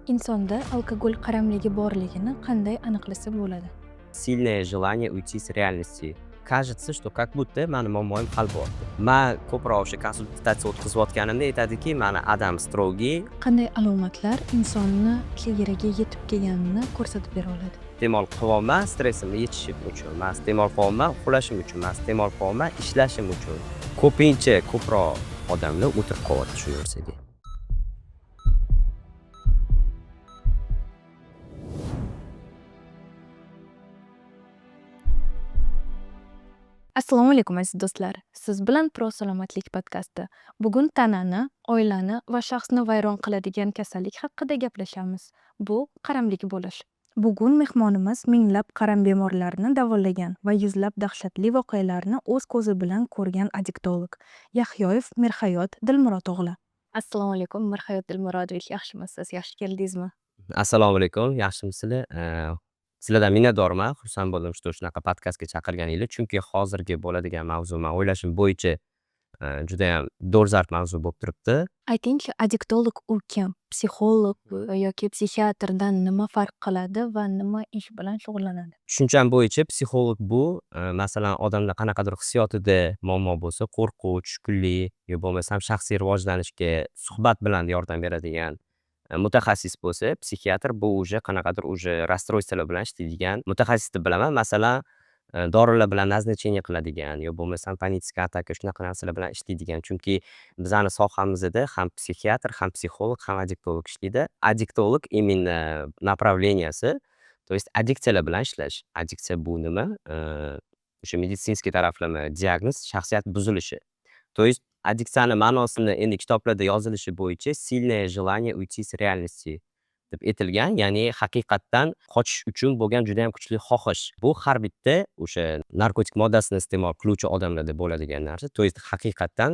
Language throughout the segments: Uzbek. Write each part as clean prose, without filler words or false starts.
Insonda alkogol qaramligi borligini qanday aniqlasa bo'ladi? Сильное желание уйти с реальности. Кажется, что как будто mani muammoyim hal bo'lyapti. Men ko'proq o'sha konsultatsiya o'tkazayotganimda aytadiki, mana adam strogiy, Qanday alomatlar insonni chegaraga yetib kelganini ko'rsatib bera oladi? iste'mol qilyapman stressimni yechishim uchun, men iste'mol qilyapman uxlashim uchun, men iste'mol qilyapman ishlashim uchun. Ko'proq odamlar o'tirib qolyapti shu narsaga. Assalomu alaykum aziz do'stlar. Siz bilan Pro Salomatlik podkasti. Bugun tanani, oilani va shaxsni vayron qiladigan kasallik haqida gaplashamiz. Bu qaramlik bo'lish. Bugun mehmonimiz minglab qaram bemorlarini davolagan va yuzlab dahshatli voqealarni o'z ko'zi bilan ko'rgan adiktolog Yahyoyev Mirhayot Dilmurod o'g'li. Assalomu alaykum Mirhayot Dilmurodovich, yaxshimisiz? Yaxshi keldingizmi? Assalomu alaykum, yaxshimisizlar? Sizlardan minnatdorman, xursand bo'ldim shunaqa podkastga chaqirganinglar, chunki hozirgi bo'ladigan mavzu men o'ylashim bo'yicha judayam dolzarb mavzu bo'lib turibdi. Aytingchi, adiktolog u kim? Psixolog yoki psixiatrdan nima farq qiladi va nima ish bilan shug'ullanadi? Tushuncham bo'yicha psixolog bu masalan odamlar qanaqadir hissiyotida muammo bo'lsa, qo'rquv, tushkunlik yo bo'lmasam shaxsiy rivojlanishga suhbat bilan yordam beradigan mutaxassis bo'lsa, psixiatr bu qanaqadir расстройствоlar bilan ishlaydigan mutaxassis deb bilaman. Masalan, dorilar bilan назначение qiladigan yo bo'lmasam panическая ataka shunaqa narsalar bilan ishlaydigan. Chunki bizani sohamizda ham psixiatr, ham psixolog, ham adiktolog ishlaydi. Adiktolog именно направленияsi, то есть addiksiyalar bilan ishlash. Addiksiya bu nima? O'sha meditsinskiy taraflama diagnoz shaxsiyat buzilishi. То есть addiksiyani ma'nosini endi kitoblarda yozilishi bo'yicha сильное желание уйти с реальности deb aytilgan, ya'ni haqiqatdan qochish uchun bo'lgan juda ham kuchli xohish. Bu har bitta o'sha narkotik moddasini iste'mol qiluvchi odamlarda bo'ladigan narsa. То есть haqiqatdan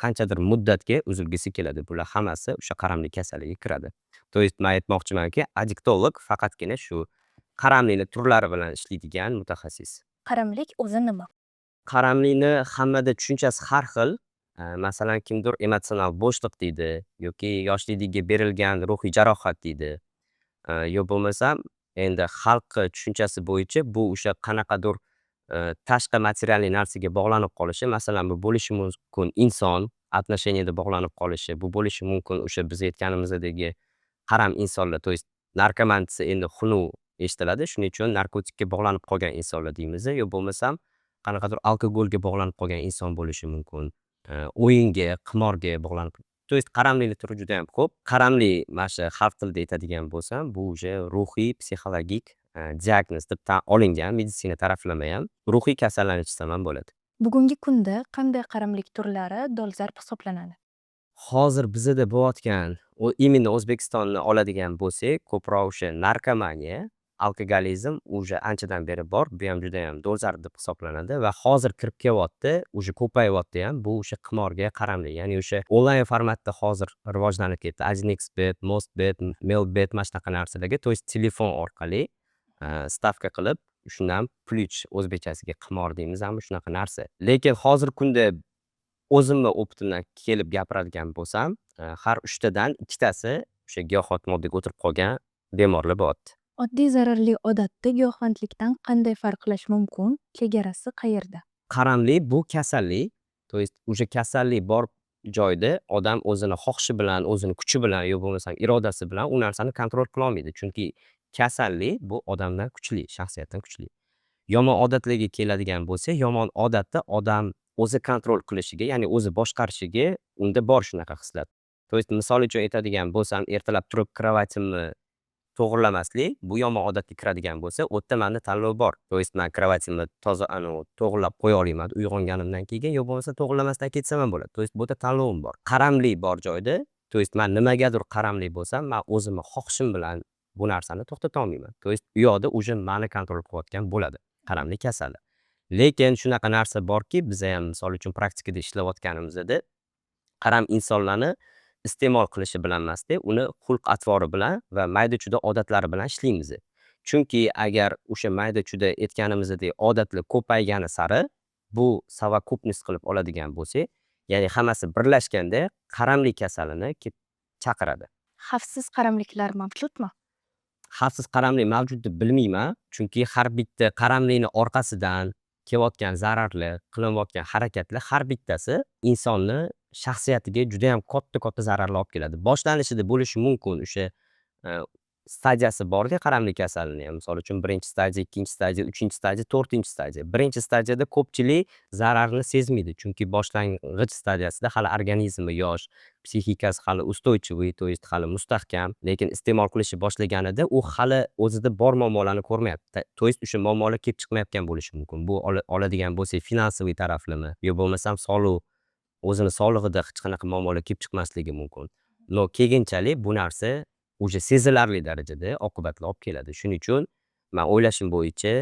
qanchadir muddatga uzilgisi keladi. Bular hammasi o'sha qaramlik kasalligiga kiradi. То есть men aytmoqchimanki, adiktolog faqatgina shu qaramlikni turlari bilan ishlaydigan mutaxassis. Qaramlik o'zi nima? Qaramlikni hammada tushunchasi har xil. Masalan, kimdir emotsional bo'shliq deydi yoki yoshligiga berilgan ruhiy jarohat deydi. Yo bo'lmasam endi xalq tushunchasi bo'yicha bu o'sha qanaqadir tashqi materialniy narsaga bog'lanib qolishi, masalan, bu bo'lishi mumkin inson отношениyaga bog'lanib qolishi, bu bo'lishi mumkin o'sha biz aytganimizdagi qaram insonlar, то есть narkoman desa endi xunuk eshitiladi, shuning uchun narkotikka bog'lanib qolgan insonlar deymiz. Yo bo'lmasam qanaqadir alkogolga bog'lanib qolgan inson bo'lishi mumkin. O'yinga, qimorga bog'lanib. То есть qaramlikni turi juda ham ko'p. Qaramlik mana shu xalq tilida aytadigan bo'lsam, bu ruhiy, psixologik diagnoz deb olingan meditsina taraflama ham ruhiy kasallanish desam ham bo'ladi. Bugungi kunda qanday qaramlik turlari dolzarb hisoblanadi? Hozir bizada bo'layotgan, именно O'zbekistonni oladigan bo'lsak, ko'proq o'sha narkomaniya, alkogolizm anchadan beri bor. Bu ham juda ham dolzarb deb hisoblanadi va hozir kirib kelyapti, ko'payyapti ham. Bu qimorga qaramlik, ya'ni onlayn formatda hozir rivojlanib ketdi. 1xbet, Mostbet, Mailbet mana shunaqa narsalarga, то есть telefon orqali stavka qilib, shundan plyuch o'zbekchasiga qimor deymiz, ham shunaqa narsa. Lekin hozir kunda o'zimni opitimdan kelib gapiradigan bo'lsam, har 3tadan 2tasi o'sha giyohvand moddaga o'tirib qolgan bemorlar bo'lyapti. Oddiy zararli odatda giyohvandlikdan qanday farqlash mumkin? Chegarasi qayerda? Qaramlik bu kasallik, то есть kasallik bor joyda odam o'zini xohishi bilan, o'zini kuchi bilan yo bo'lmasam irodasi bilan u narsani kontrol qila olmaydi. Chunki kasallik bu odamdan kuchli, shaxsiyatdan kuchli. Yomon odatlarga keladigan bo'lsa, yomon odatda odam o'zi kontrol qilishiga, ya'ni o'zi boshqarishiga unda bor shunaqa hislat. То есть misol uchun aytadigan bo'lsam, ertalab turib kravatimni to'g'irlamaslik, bu yomon odatga kiradigan bo'lsa, u yerda menda tanlov bor. То есть men kravatimni toza to'g'irlab qo'ya olaman uyg'onganimdan keyin, yo bo'lmasa to'g'irlamasdan ketsam ham bo'ladi. То есть bu yerda tanlovim bor. Qaramlik bor joyda, то есть men nimagadir qaramlik bo'lsam, men o'zimni xohishim bilan bu narsani to'xtata olmayman. То есть u yoqda meni kontrol qilayotgan bo'ladi qaramlik kasali. Lekin shunaqa narsa borki, biz ham misol uchun praktikada ishlayotganimizda qaram insonlarni iste'mol qilishi bilan emasda, uni xulq-atvori bilan va mayda-chuda odatlari bilan ishlaymiz. Chunki agar o'sha mayda-chuda aytganimizdek odatlar ko'paygani sari bu savokupность qilib oladigan bo'lsa, ya'ni hammasi birlashganda qaramlik kasalini chaqiradi. xavfsiz qaramliklar mavjudmi? Xavfsiz qaramlik mavjud deb bilmayman. Chunki har bitta qaramlikni orqasidan kelayotgan zararlar, qilinayotgan harakatlar har bittasi insonni shaxsiyatiga judayam katta zararlar olib keladi. Boshlanishida bo'lishi mumkin o'sha stadiyasi bor-da qaramlik kasalini ham. Misol uchun birinchi stadiya, ikkinchi stadiya, uchinchi stadiya, to'rtinchi stadiya. Birinchi stadiyada ko'pchilik zararni sezmaydi. Chunki boshlang'ich stadiyasida hali organizmi yosh, psixikasi hali устойчивый, то есть hali mustahkam, lekin iste'mol qilishni boshlaganida u hali o'zida bor muammolarni ko'rmayapti. То есть o'sha muammolar kelib chiqmayotgan bo'lishi mumkin. Bu oladigan bo'lsak finansiviy taraflimi yo bo'lmasam o'zini sog'lig'ida hech qanaqa muammolar kelib chiqmasligi mumkin. Но keyinchalik bu narsa o'sha sezilarli darajada oqibatlar olib keladi. Shuning uchun man o'ylashim bo'yicha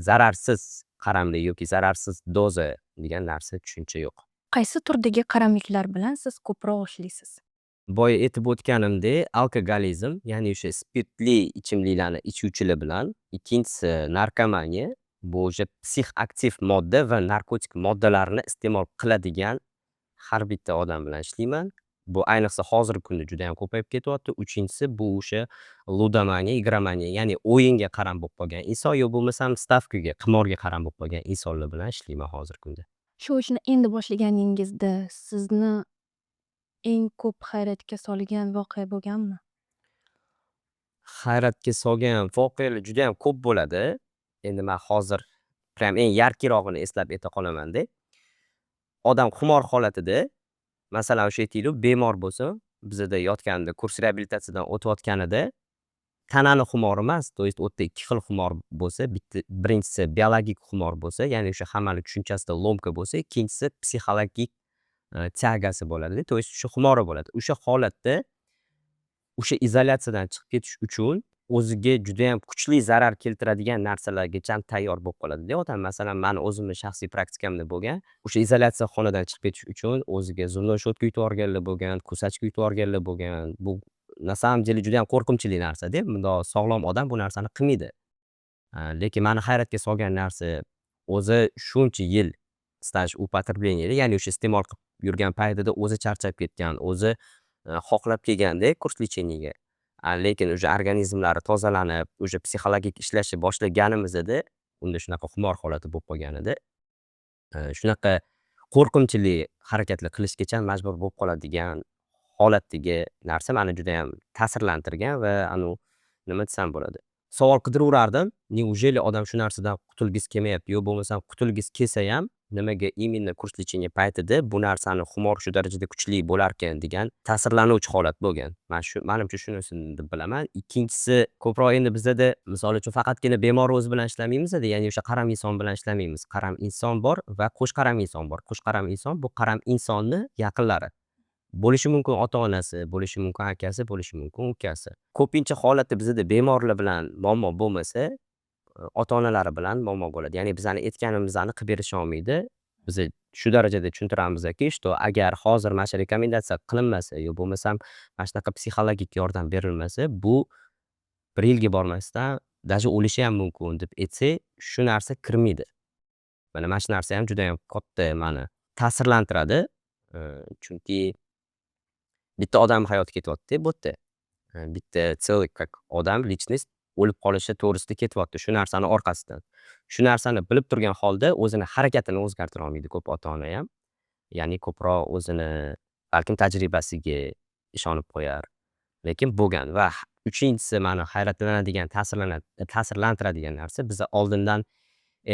zararsiz qaramlik yoki zararsiz doza degan narsa tushuncha yo'q. Qaysi turdagi qaramliklar bilan siz ko'proq ishlaysiz? Boya aytib o'tganimdek, alkogolizm, ya'ni o'sha spirtli ichimliklarni ichuvchilar bilan, ikkinchisi narkomaniya, bu o'sha psixoaktiv modda va narkotik moddalarni iste'mol qiladigan har bitta odam bilan ishlayman. Bu ayniqsa hozirgi kunda juda ham ko'payib ketyapti. Uchinchisi bu o'sha ludomaniya, igromaniya, ya'ni o'yinga qaram bo'lib qolgan inson yo bo'lmasam stavkaga, qimorga qaram bo'lib qolgan insonlar bilan ishlayman hozirgi kunda. Shu ishni endi boshlaganingizda sizni eng ko'p hayratga solgan voqea bo'lganmi? Hayratga solgan voqealar juda ham ko'p bo'ladi. Endi man hozir prям eng yarkirog'ini eslab ayta qolamanda. Odam xumor holatida, masalan, o'sha aytaylik, bemor bo'lsa, bizada yotganida, kurs reabilitatsiyadan o'tayotganida tanani xumori emas, то есть u yerda ikki xil xumor bo'lsa, birinchisi biologik xumor bo'lsa, ya'ni o'sha hammani tushunchasida lomka bo'lsa, ikkinchisi psixologik tyagasi bo'ladi, то есть o'sha xumori bo'ladi. O'sha holatda o'sha izolyatsiyadan chiqib ketish uchun o'ziga judayam kuchli zarar keltiradigan narsalargacham tayyor bo'lib qoladi-da odam. Masalan, mani o'zimni shaxsiy praktikamda bo'lgan, o'sha izolyatsiya xonadan chiqib ketish uchun o'ziga zubной shotka yutib yuborganlar bo'lgan, ko'sachka yutib yuborganlar bo'lgan. Bu na самом деле juda ham qo'rqinchli narsa-da. Bundoq sog'lom odam bu narsani qilmaydi. Lekin mani hayratga solgan narsa, o'zi shuncha yil staj употребления, ya'ni o'sha iste'mol qilib yurgan paytida o'zi charchab ketgan, o'zi xohlab kelganda kurs lecheniyaga. Lekin o'sha organizmlari tozalanib, o'sha psixologik ishlashni boshlaganimizda unda shunaqa xumor holati bo'lib qolgan edi. Shunaqa qo'rqinchli harakatlar qilishgacha majbur bo'lib qoladigan holatdagi narsa mani juda ham ta'sirlantirgan va nima desam bo'ladi, savol qidiravurardim, неужели odam shu narsadan qutulgisi kelmayapti yo bo'lmasam qutulgisi kelsa ham nimaga именно kurs lecheniya paytida bu narsani xumor shu darajada kuchli bo'larkan degan ta'sirlanuvchi holat bo'lgan. Manimcha shunisini deb bilaman. Ikkinchisi, ko'proq endi bizada misol uchun faqatgina bemor o'zi bilan ishlamaymizda, ya'ni o'sha qaram inson bilan ishlamaymiz. Qaram inson bor va qo'shqaram inson bor. Qo'shqaram inson bu qaram insonni yaqinlari. Bo'lishi mumkin ota-onasi, bo'lishi mumkin akasi, bo'lishi mumkin ukasi. Ko'pincha holatda bizada bemorlar bilan muammo bo'lmasa, ota-onalari bilan muammo bo'ladi. Ya'ni bizani aytganimizni qilib berisha olmaydi. Biz shu darajada tushuntiramizki, что agar hozir mana shu rekomendatsiya qilinmasa yo bo'lmasam mana shunaqa psixologik yordam berilmasa, bu bir yilga bormasdan даже o'lishi ham mumkin deb aytsak, shu narsa kirmaydi. Mana shu narsa ham juda ham katta mani ta'sirlantiradi. Chunki bitta odam hayoti ketyapti-da bu yerda. Bitta целый как odam, личность o'lib qolishi to'g'risida ketyapti shu narsani orqasidan. Shu narsani bilib turgan holda o'zini harakatini o'zgartira olmaydi ko'p ota-ona ham. Ya'ni ko'proq o'zini balkim tajribasiga ishonib qo'yar. Lekin bo'lgan va uchinchisi mani hayratlanadigan, ta'sirlantiradigan narsa, biz oldindan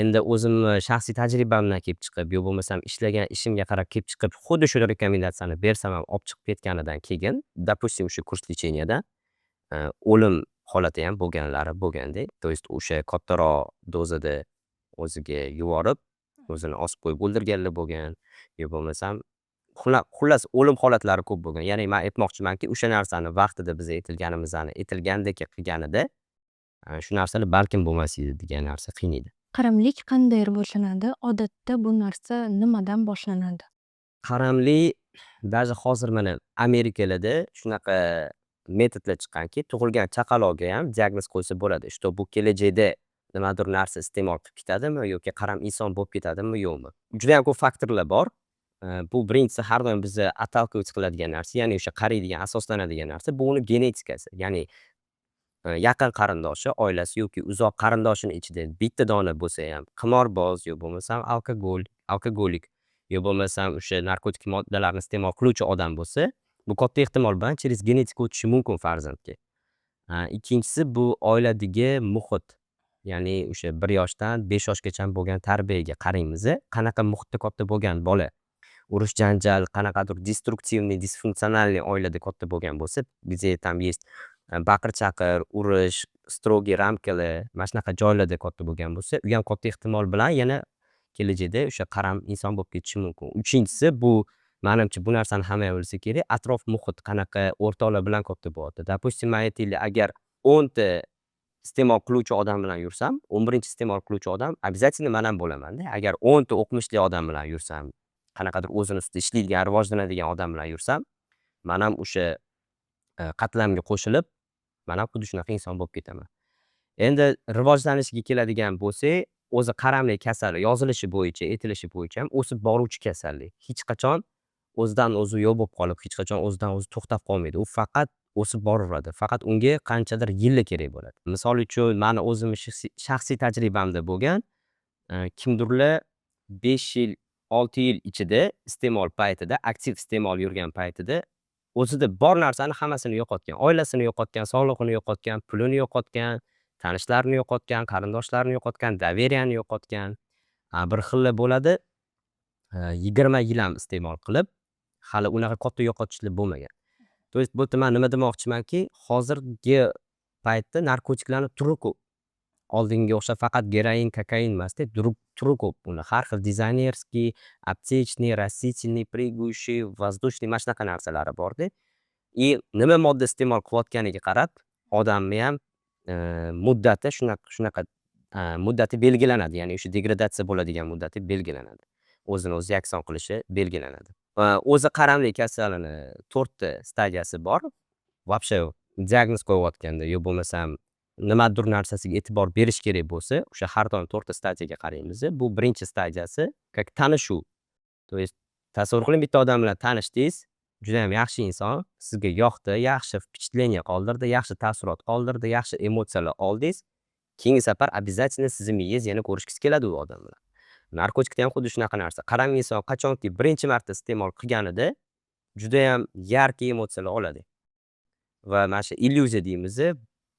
endi o'zimni shaxsiy tajribamdan kelib chiqib yo bo'lmasam ishlagan ishimga qarab kelib chiqib, xuddi shu rekomendatsiyani bersam ham olib chiqib ketganidan keyin, допустим, shu kurs lecheniyadan o'lim holati ham bo'lganlari bo'lganda, то есть o'sha kattaroq dozada o'ziga yuborib, o'zini osib qo'yib o'ldirganlar bo'lgan yo bo'lmasam xullas o'lim holatlari ko'p bo'lgan. Ya'ni men aytmoqchimanki, o'sha narsani vaqtida biz aytilgandek qilganida shu narsalar balkim bo'lmas edi degan narsa qiynaydi. Qaramlik qanday rivojlanadi? Odatda bu narsa nimadan boshlanadi? Qaramlik даже hozir mana Amerikalarda shunaqa metodlar chiqqanki, tug'ilgan chaqaloqga ham diagnoz qo'ysa bo'ladi, что bu kelajakda nimadir narsa iste'mol qilib ketadimi yoki qaram inson bo'lib ketadimi yo'qmi. Juda ham ko'p faktorlar bor. Bu birinchisi har doim bizni отталкивать qiladigan narsa, ya'ni o'sha qaraydigan, asoslanadigan narsa bu uni genetikasi. Ya'ni yaqin qarindoshi, oilasi yoki uzoq qarindoshini ichida bitta dona bo'lsa ham qimorboz yo bo'lmasam alkogolik yo bo'lmasam o'sha narkotik moddalarni iste'mol qiluvchi odam bo'lsa, bu katta ehtimol bilan через genetika o'tishi mumkin farzandga. Ikkinchisi bu oiladagi muhit. Ya'ni o'sha 1 yoshdan 5 yoshgacha bo'lgan tarbiyaga qaraymiz. Qanaqa muhitda katta bo'lgan bola, urush janjal, qanaqadir destruktivniy, disfunksionalniy oilada katta bo'lgan bo'lsa, где там есть baqir-chaqir, urush, strogiy ramkalar, mana shunaqa joylarda katta bo'lgan bo'lsa, u ham katta ehtimol bilan yana kelajakda o'sha qaram inson bo'lib ketishi mumkin. Uchinchisi bu menimcha bu narsani hamma ham bilsa kerak, atrof muhit qanaqa o'rtoqlar bilan katta bo'lyapti. Допустим, man aytaylik, agar 10 ta iste'mol qiluvchi odam bilan yursam, 11-chi iste'mol qiluvchi odam обязательно man ham bo'laman-da. Agar 10 ta o'qimishli odam bilan yursam, qanaqadir o'zini ustida ishlaydigan, rivojlanadigan odam bilan yursam, man ham o'sha qatlamga qo'shilib, man ham xuddi shunaqa inson bo'lib ketaman. Endi rivojlanishiga keladigan bo'lsak, o'zi qaramli kasali yozilishi bo'yicha, aytilishi bo'yicha ham o'sib boruvchi kasallik. Hech qachon o'zidan o'zi yo'q bo'lib qolib, hech qachon o'zidan o'zi to'xtab qolmaydi. U faqat o'sib boraveradi. Faqat unga qanchadir yillar kerak bo'ladi. Misol uchun, mani o'zimni shaxsiy tajribamda bo'lgan, kimdirlar 5 yil, 6 yil ichida iste'mol paytida, aktiv iste'mol yurgan paytida o'zida bor narsani hammasini yo'qotgan. Oilasini yo'qotgan, sog'lig'ini yo'qotgan, pulini yo'qotgan, tanishlarini yo'qotgan, qarindoshlarini yo'qotgan, доверияni yo'qotgan. Bir xillar bo'ladi, 20 yil ham iste'mol qilib, hali unaqa katta yo'qotishlar bo'lmagan. То есть bu yerda man nima demoqchimanki, hozirgi paytda narkotiklarni turi ko'p. Oldinga o'xshab faqat geroin, kokain emasda, turi ko'p. Uni har xil dizaynerskiy, aptечный, растительный, прыгающий, воздушный mana shunaqa narsalari borda. И nima modda iste'mol qilayotganiga qarab, odamni ham muddati shunaqa muddati belgilanadi. Ya'ni o'sha degradatsiya bo'ladigan muddati belgilanadi. O'zini o'zi yakson qilishi belgilanadi. O'zi qaramli kasalini 4 ta stadiyasi bor. Вообще diagnoz qo'yayotganda yo bo'lmasam nimadir narsasiga e'tibor berish kerak bo'lsa, o'sha har doim 4 ta stadiyaga qaraymiz. Bu birinchi stadiyasi, как tanishuv. То есть tasavvur qiling, bitta odam bilan tanishdingiz, juda ham yaxshi inson, sizga yoqdi, yaxshi впечатление qoldirdi, yaxshi taassurot qoldirdi, yaxshi emotsiyalar oldingiz. Keyingi safar обязательно sizni miyangiz yana ko'rishgisi keladi u odam bilan. Narkotikda ham xuddi shunaqa narsa. Qaram inson qachonki birinchi marta iste'mol qilganida juda ham yarki emotsiyalar oladi. Va mana shu illyuziya deymiz.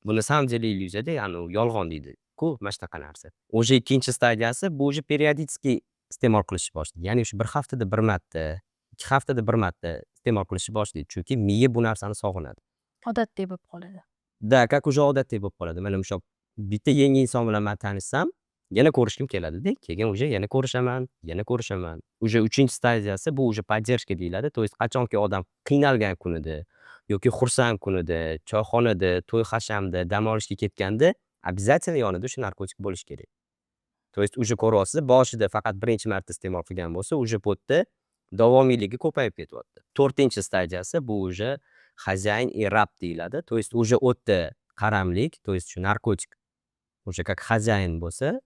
Bu na самом деле illyuziya-da, ya'ni u yolg'on deydi-ku, mana shunaqa narsa. O'sha ikkinchi stadiyasi bu уже periodический iste'mol qilishni boshlaydi. Ya'ni o'sha 1 haftada 1 marta, 2 haftada 1 marta iste'mol qilishni boshlaydi. Chunki miya bu narsani sog'inadi. Odatdek bo'lib qoladi. Да, как уже odatdek bo'lib qoladi. Mana o'sha bitta yangi inson bilan man tanishsam, yana ko'rishkim keladi-da. Keyin уже yana ko'rishaman. Уже 3-chi stadiyasi bu уже поддержка deyiladi. То есть qachonki odam qiynalgan kunida yoki xursand kunida, choyxonada, to'y hashamda, dam olishga ketganda обязательно yonida o'sha narkotik bo'lishi kerak. То есть уже ko'ryapsiz, boshida faqat birinchi marta iste'mol qilgan bo'lsa, уже bu yerda davomiyligi ko'payib ketyapti. 4-chi stadiyasi bu уже хозяин и раб deyiladi. То есть уже u yerda qaramlik, то есть shu narkotik уже как хозяин bo'lsa,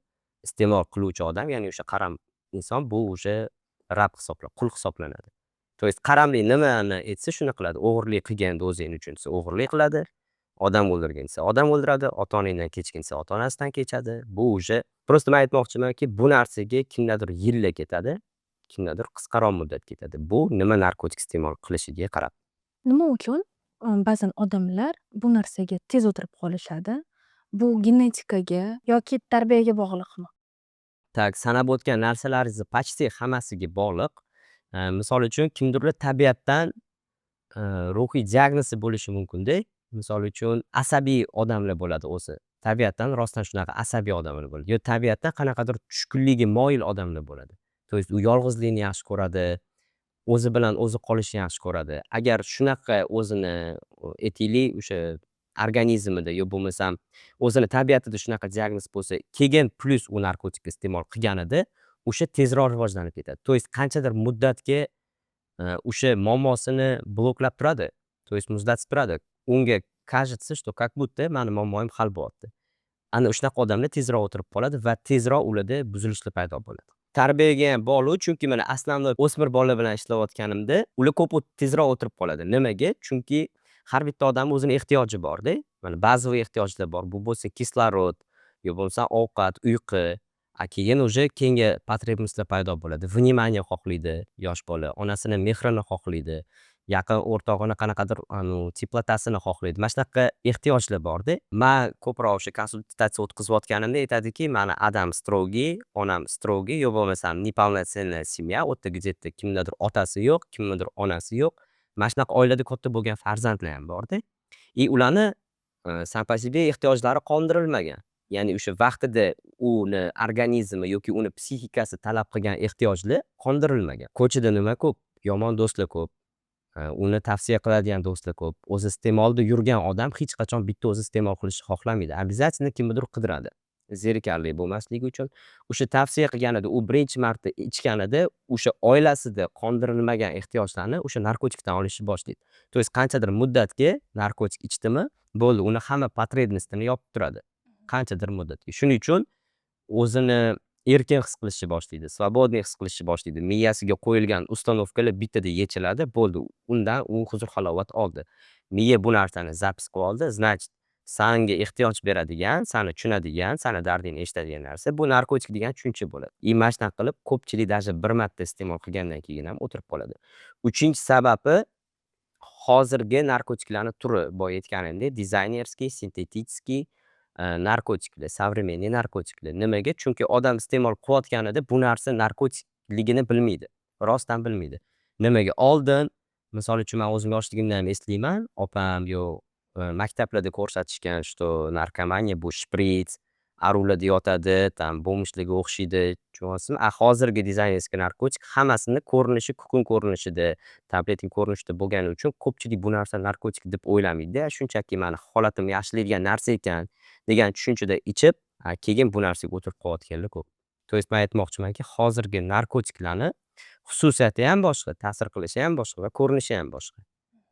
iste'mol qiluvchi odam, ya'ni o'sha qaram inson bu уже rab hisoblanadi, qul hisoblanadi. То есть qaramli nimani etsa shuni qiladi. O'g'irlik qilganda o'zing uchun desa o'g'irlik qiladi. Odam o'ldirgan desa odam o'ldiradi. Ota-onadan kechgan desa ota-onasidan kechadi. Bu уже просто men aytmoqchimanki, bu narsaga kimdadir yillar ketadi, kimdadir qisqaroq muddat ketadi. Bu nima narkotik iste'mol qilishiga qarab. Nima uchun ba'zan odamlar bu narsaga tez o'tirib qolishadi? Bu genetikaga yoki tarbiyaga bog'liqmi? Tak, sanab o'tgan narsalaringizni почти hammasiga bog'liq. Misol uchun kimdirlar tabiatdan ruhiy diagnozi bo'lishi mumkin-da. Misol uchun asabiy odamlar bo'ladi o'zi. Tabiatdan rostdan shunaqa asabiy odamlar bo'ladi. Yo tabiatdan qanaqadir tushkunlikka moyil odamlar bo'ladi. То есть u yolg'izlikni yaxshi ko'radi, o'zi bilan o'zi qolishni yaxshi ko'radi. Agar shunaqa o'zini aytaylik, o'sha organizmida yo bo'lmasam o'zini tabiatida shunaqa diagnoz bo'lsa, keyin plus u narkotik iste'mol qilganida o'sha tezroq rivojlanib ketadi. То есть qanchadir muddatga o'sha muammosini bloklab turadi. То есть muzlatib turadi. Unga кажется, что как будто mani muammoim hal bo'lyapti. Ana shunaqa odamlar tezroq o'tirib qoladi va tezroq ularda buzilishlar paydo bo'ladi. tarbiyaga ham bog'liq, chunki mana основной o'smir bola bilan ishlayotganimda, ular ko'p tezroq o'tirib qoladi. Nimaga? Chunki har bitta odamning o'zini ehtiyoji bor-da. Mana bazaviy ehtiyojlar bor. Bu bo'lsa kislorod, yo bo'lmasa ovqat, uyqu. Keyin уже keyingi потребностьlar paydo bo'ladi. Vнимание xohlaydi yosh bola, onasini mehrini xohlaydi, yaqin o'rtog'ini qanaqadir teplotasini xohlaydi. Mana shunaqa ehtiyojlar bor-da. Men ko'proq o'sha konsultatsiya o'tkazayotganimda aytadiki, mana adam строгий, onam строгий, yo bo'lmasam неполноценная семья, u yerda где-то kimdadir otasi yo'q, kimdadir onasi yo'q. Mana shunaqa oilada katta bo'lgan farzandlar ham bor-da. Ularni sам по себе ehtiyojlari qondirilmagan. Ya'ni o'sha vaqtida uni organizmi yoki uni psixikasi talab qilgan ehtiyojlar qondirilmagan. Ko'chada nima ko'p? Yomon do'stlar ko'p. Uni tavsiya qiladigan do'stlar ko'p. O'zi iste'molda yurgan odam hech qachon bitta o'zi iste'mol qilishni xohlamaydi. Обязательно kimnidir qidiradi. Zerikarli bo'lmasligi uchun o'sha tavsiya qilganida u birinchi marta ichganida o'sha oilasida qondirilmagan ehtiyojlarni o'sha narkotikdan olishni boshlaydi. То есть qanchadir muddatga narkotik ichdimi, bo'ldi, uni hamma потребностini yopib turadi. Qanchadir muddatga. Shuning uchun o'zini erkin his qilishni boshlaydi, svobodniy his qilishni boshlaydi. Miyasiga qo'yilgan ustanovkalar bittada yechiladi, bo'ldi. Undan u huzur halovat oldi. Miya bu narsani zapis qilib oldi, значит, sanga ehtiyoj beradigan, seni tushunadigan, seni dardingni eshitadigan narsa bu narkotik degan tushuncha bo'ladi. Mana shunaqa qilib ko'pchilik даже bir marta iste'mol qilgandan keyin ham o'tirib qoladi. Uchinchi sababi hozirgi narkotiklarning turi, boya aytganimdek, dizaynerskiy, sintetikskiy narkotiklar, современный narkotiklar. Nimaga? Chunki odam iste'mol qilayotganida bu narsa narkotikligini bilmaydi. Rostdan bilmaydi. Nimaga? Oldin, misol uchun men o'zim yoshligimdan ham eslayman, opam maktablarda ko'rsatishgan, что narkomaniya bu shprits, arulada yotadi, tam bo'mishlarga o'xshaydi, tushunyapsizmi? Hozirgi dizaynerskiy narkotik hammasini ko'rinishi kukun ko'rinishida, tabletning ko'rinishida bo'lgani uchun ko'pchilik bu narsa narkotik deb o'ylamaydi. Shunchaki meni holatimni yaxshilaydigan narsa ekan degan tushunchada ichib, keyin bu narsaga o'tirib qolayotganlar ko'p. То есть men aytmoqchimanki, hozirgi narkotiklarni xususiyati ham boshqa, ta'sir qilishi ham boshqa va ko'rinishi ham boshqa.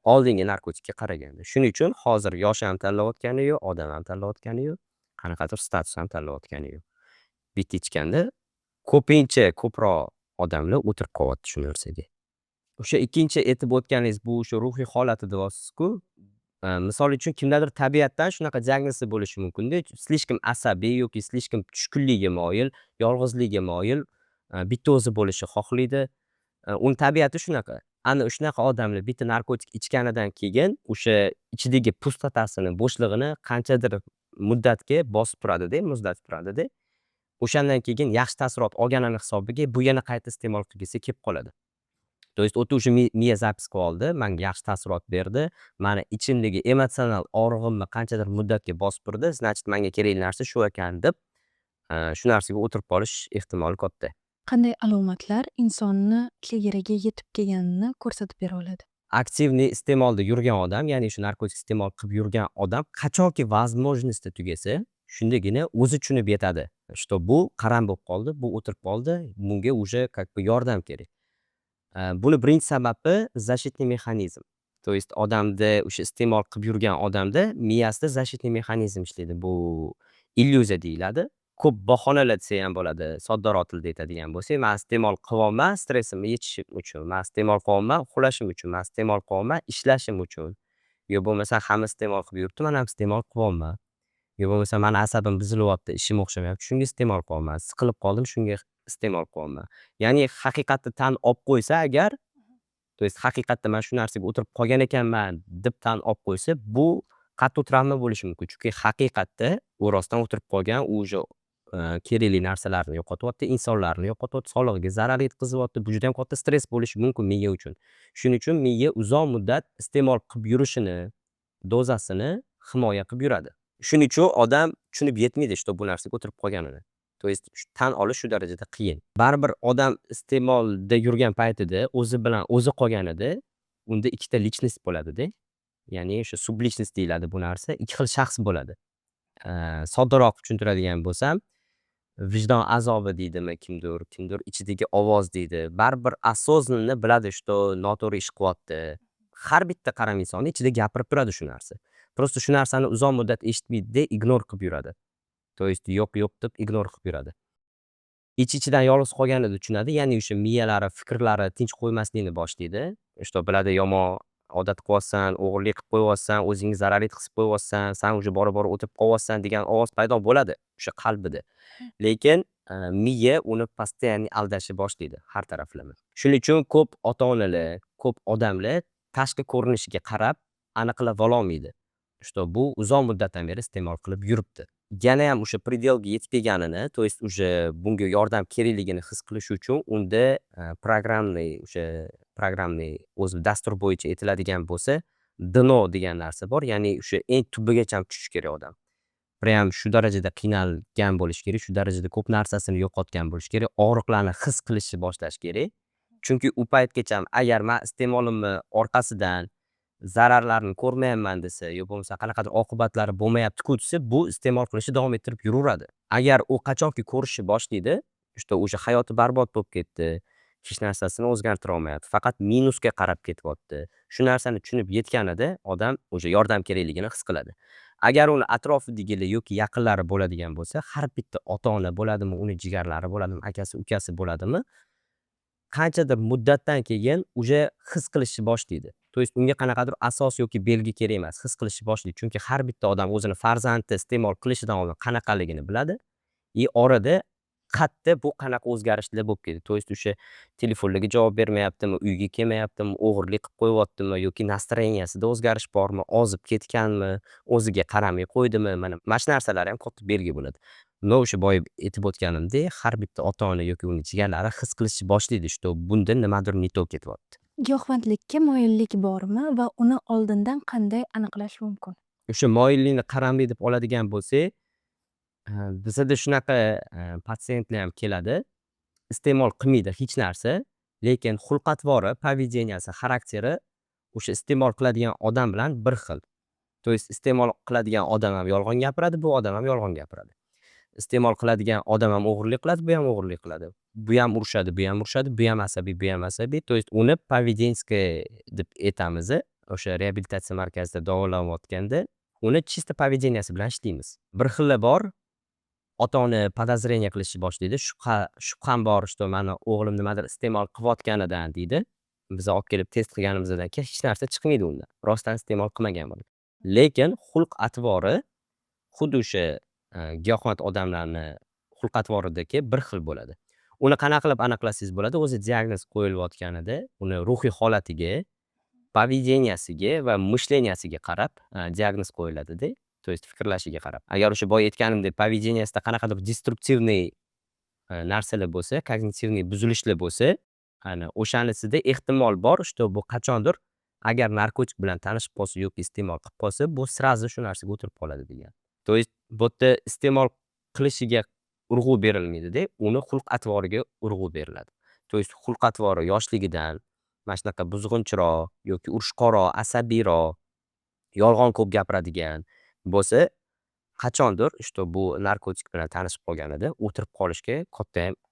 Oldingi narkotikka qaraganda. Shuning uchun hozir yosh ham tanlayotgani yo'q, odam ham tanlayotgani yo'q, qanaqadir status ham tanlayotgani yo'q. Bitta ichganda ko'proq odamlar o'tirib qolyapti shu narsaga. O'sha ikkinchi aytib o'tganingiz bu o'sha ruhiy holati deyapsiz-ku. Misol uchun kimdadir tabiatdan shunaqa diagnozi bo'lishi mumkin-da. Слишком asabiy yoki слишком tushkunlikka moyil, yolg'izlikka moyil, bitta o'zi bo'lishni xohlaydi. Uni tabiati shunaqa. Ana shunaqa odamlar bitta narkotik ichganidan keyin o'sha ichidagi pustotasini, bo'shlig'ini qanchadir muddatga bosib turadi-da, muzlatib turadi-da. O'shandan keyin yaxshi taassurot olganini hisobiga bu yana qayta iste'mol qilgisi kelib qoladi. То есть o'ta o'sha miya zapis qilib oldi, menga yaxshi taassurot berdi, mani ichimdagi emotsional og'rig'imni qanchadir muddatga bosib turdi, значит menga kerakli narsa shu ekan deb shu narsaga o'tirib qolish ehtimoli katta. Qanday alomatlar insonni chegaraga yetib kelganini ko'rsatib bera oladi? Aktivniy iste'molda yurgan odam, ya'ni shu narkotik iste'mol qilib yurgan odam qachonki возможности tugasa, shundagina o'zi tushunib yetadi. Что bu qaram bo'lib qoldi, bu o'tirib qoldi, bunga уже как бы yordam kerak. Buni birinchi sababi защитный mexanizm. То есть odamda o'sha iste'mol qilib yurgan odamda miyasida защитный mexanizm ishlaydi. Bu illyuziya deyiladi. Ko'p bahonalar desa ham bo'ladi. Soddaroq tilda aytadigan bo'lsak, men iste'mol qilyapman stressimni yechishim uchun, men iste'mol qilyapman uxlashim uchun, men iste'mol qilyapman ishlashim uchun. Yo bo'lmasa hamma iste'mol qilib yuribdi, men ham iste'mol qilyapman. Yo bo'lmasa meni asabim buzilyapti, ishim o'xshamayapti, shunga iste'mol qilyapman. Siqilib qoldim, shunga iste'mol qilyapman. Ya'ni haqiqatni tan olib qo'ysa agar, то есть haqiqatda men shu narsaga o'tirib qolgan ekanman deb tan olib qo'ysa, bu qattiq travma bo'lishi mumkin. Chunki haqiqatda u rostdan o'tirib qolgan, u уже kerakli narsalarni yo'qotyapti, insonlarni yo'qotyapti, sog'lig'iga zarar yetkazyapti. Bu juda ham katta stress bo'lishi mumkin miya uchun. Shuning uchun miya uzoq muddat iste'mol qilib yurishini, dozasini himoya qilib yuradi. Shuning uchun odam tushunib yetmaydi, что bu narsaga o'tirib qolganini. То есть tan olish shu darajada qiyin. Baribir odam iste'molda yurgan paytida o'zi bilan o'zi qolganida, unda ikkita lichnost bo'ladi-da. Ya'ni o'sha sublichnost deyiladi bu narsa. Ikki xil shaxs bo'ladi. Soddaroq tushuntiradigan bo'lsam, vijdon azobi deydimi kimdir ichidagi ovoz deydi. Baribir осознанно biladi, что noto'g'ri ish qilyapti. Har bitta qaram insonni ichida gapirib turadi shu narsa. Просто shu narsani uzoq muddat eshitmaydi-da, ignor qilib yuradi. То есть yo'q deb ignor qilib yuradi. Ich-ichidan yolg'iz qolganini tushunadi. Ya'ni o'sha miyalari, fikrlari tinch qo'ymaslikni boshlaydi. Что biladi yomon odat qilyapsan, o'g'irlik qilib qo'yyapsan, o'zingni zararli his qilib qo'yyapsan, san уже bora-bora o'tib qolyapsan degan ovoz paydo bo'ladi o'sha qalbida. Lekin miya uni постоянно aldashni boshlaydi har taraflama. Shuning uchun ko'p ota-onalar, ko'p odamlar tashqi ko'rinishiga qarab aniqlab ololmaydi. Что bu uzoq muddatdan beri iste'mol qilib yuribdi. Yanayam o'sha predelga yetib kelganini, то есть уже bunga yordam kerakligini his qilish uchun unda programmniy o'zi dastur bo'yicha aytiladigan bo'lsa, dno degan narsa bor. Ya'ni o'sha eng tubigacha tushishi kerak odam. Prям shu darajada qiynalgan bo'lishi kerak, shu darajada ko'p narsasini yo'qotgan bo'lishi kerak, og'riqlarni his qilishni boshlashi kerak. Chunki u paytgacha agar men iste'molimni orqasidan zararlarni ko'rmayapman desa, yo bo'lmasa qanaqadir oqibatlari bo'lmayapti-ku desa, bu iste'mol qilishni davom ettirib yuraveradi. Agar u qachonki ko'rishni boshlaydi, что o'sha hayoti barbod bo'lib ketdi, hech narsasini o'zgartira olmayapti, faqat minusga qarab ketyapti. Shu narsani tushunib yetganida odam o'sha yordam kerakligini his qiladi. Agar uni atrofidagilar yoki yaqinlari bo'ladigan bo'lsa, har bitta ota-ona bo'ladimi, uni jigarlari bo'ladimi, akasi, ukasi bo'ladimi, qanchadir muddatdan keyin уже his qilishni boshlaydi. То есть unga qanaqadir asos yoki belgi kerak emas, his qilishni boshlaydi. Chunki har bitta odam o'zini farzandi iste'mol qilishidan oldin qanaqaligini biladi. Orada qayerda bu qanaqa o'zgarishlar bo'lib ketdi. То есть o'sha telefonlarga javob bermayaptimi, uyga kelmayaptimi, o'g'irlik qilib qo'yyaptimi yoki настроениясida o'zgarish bormi, ozib ketganmi, o'ziga qaramay qo'ydimi, mana shu narsalar ham katta belgi bo'ladi. No o'sha boya aytib o'tganimdek, har bitta ota-ona yoki uni jigarlari his qilishni boshlaydi, что bunda nimadir не то ketyapti. Giyohvandlikka moyillik bormi va uni oldindan qanday aniqlash mumkin? O'sha moyillikni qaramlik deb oladigan bo'lsak, bizada shunaqa patsientlar ham keladi. Iste'mol qilmaydi hech narsa, lekin xulq-atvori, поведенияsi, xarakteri o'sha iste'mol qiladigan odam bilan bir xil. То есть iste'mol qiladigan odam ham yolg'on gapiradi, bu odam ham yolg'on gapiradi. Iste'mol qiladigan odam ham o'g'irlik qiladi, bu ham o'g'irlik qiladi. Bu ham urushadi, bu ham urushadi, bu ham asabiy, bu ham asabiy. То есть uni поведенческий deb aytamiz. O'sha reabilitatsiya markazida davolanayotganda uni чисто поведенияsi bilan ishlaymiz. Bir xillar bor, ota-ona podozrение qilishni boshlaydi. Shubham bor, что mani o'g'lim nimadir iste'mol qilayotganidan deydi. Biz olib kelib test qilganimizdan keyin hech narsa chiqmaydi undan. Rostdan iste'mol qilmagan bo'ladi. Lekin xulq-atvori xuddi o'sha giyohvand odamlarni xulq-atvoridagi bir xil bo'ladi. Uni qanaqa qilib aniqlasangiz bo'ladi? O'zi diagnoz qo'yilayotganida uni ruhiy holatiga, поведенияsiga va мышленияsiga qarab diagnoz qo'yiladi-da. То есть fikrlashiga qarab. Agar o'sha boya aytganimdek поведенияsida qanaqadir destruktivniy narsalar bo'lsa, kognitivniy buzilishlar bo'lsa, ana o'shanisida ehtimol bor, что bu qachondir agar narkotik bilan tanishib qolsa yoki iste'mol qilib qolsa, bu srazu shu narsaga o'tirib qoladi degan. То есть bu yerda iste'mol qilishiga urg'u berilmaydi-da, uni xulq-atvoriga urg'u beriladi. То есть xulq-atvori yoshligidan mana shunaqa buzg'unchiroq yoki urushqo'roq, asabiyroq, yolg'on ko'p gapiradigan bo'lsa, qachondir что bu narkotik bilan tanishib qolganida o'tirib qolishga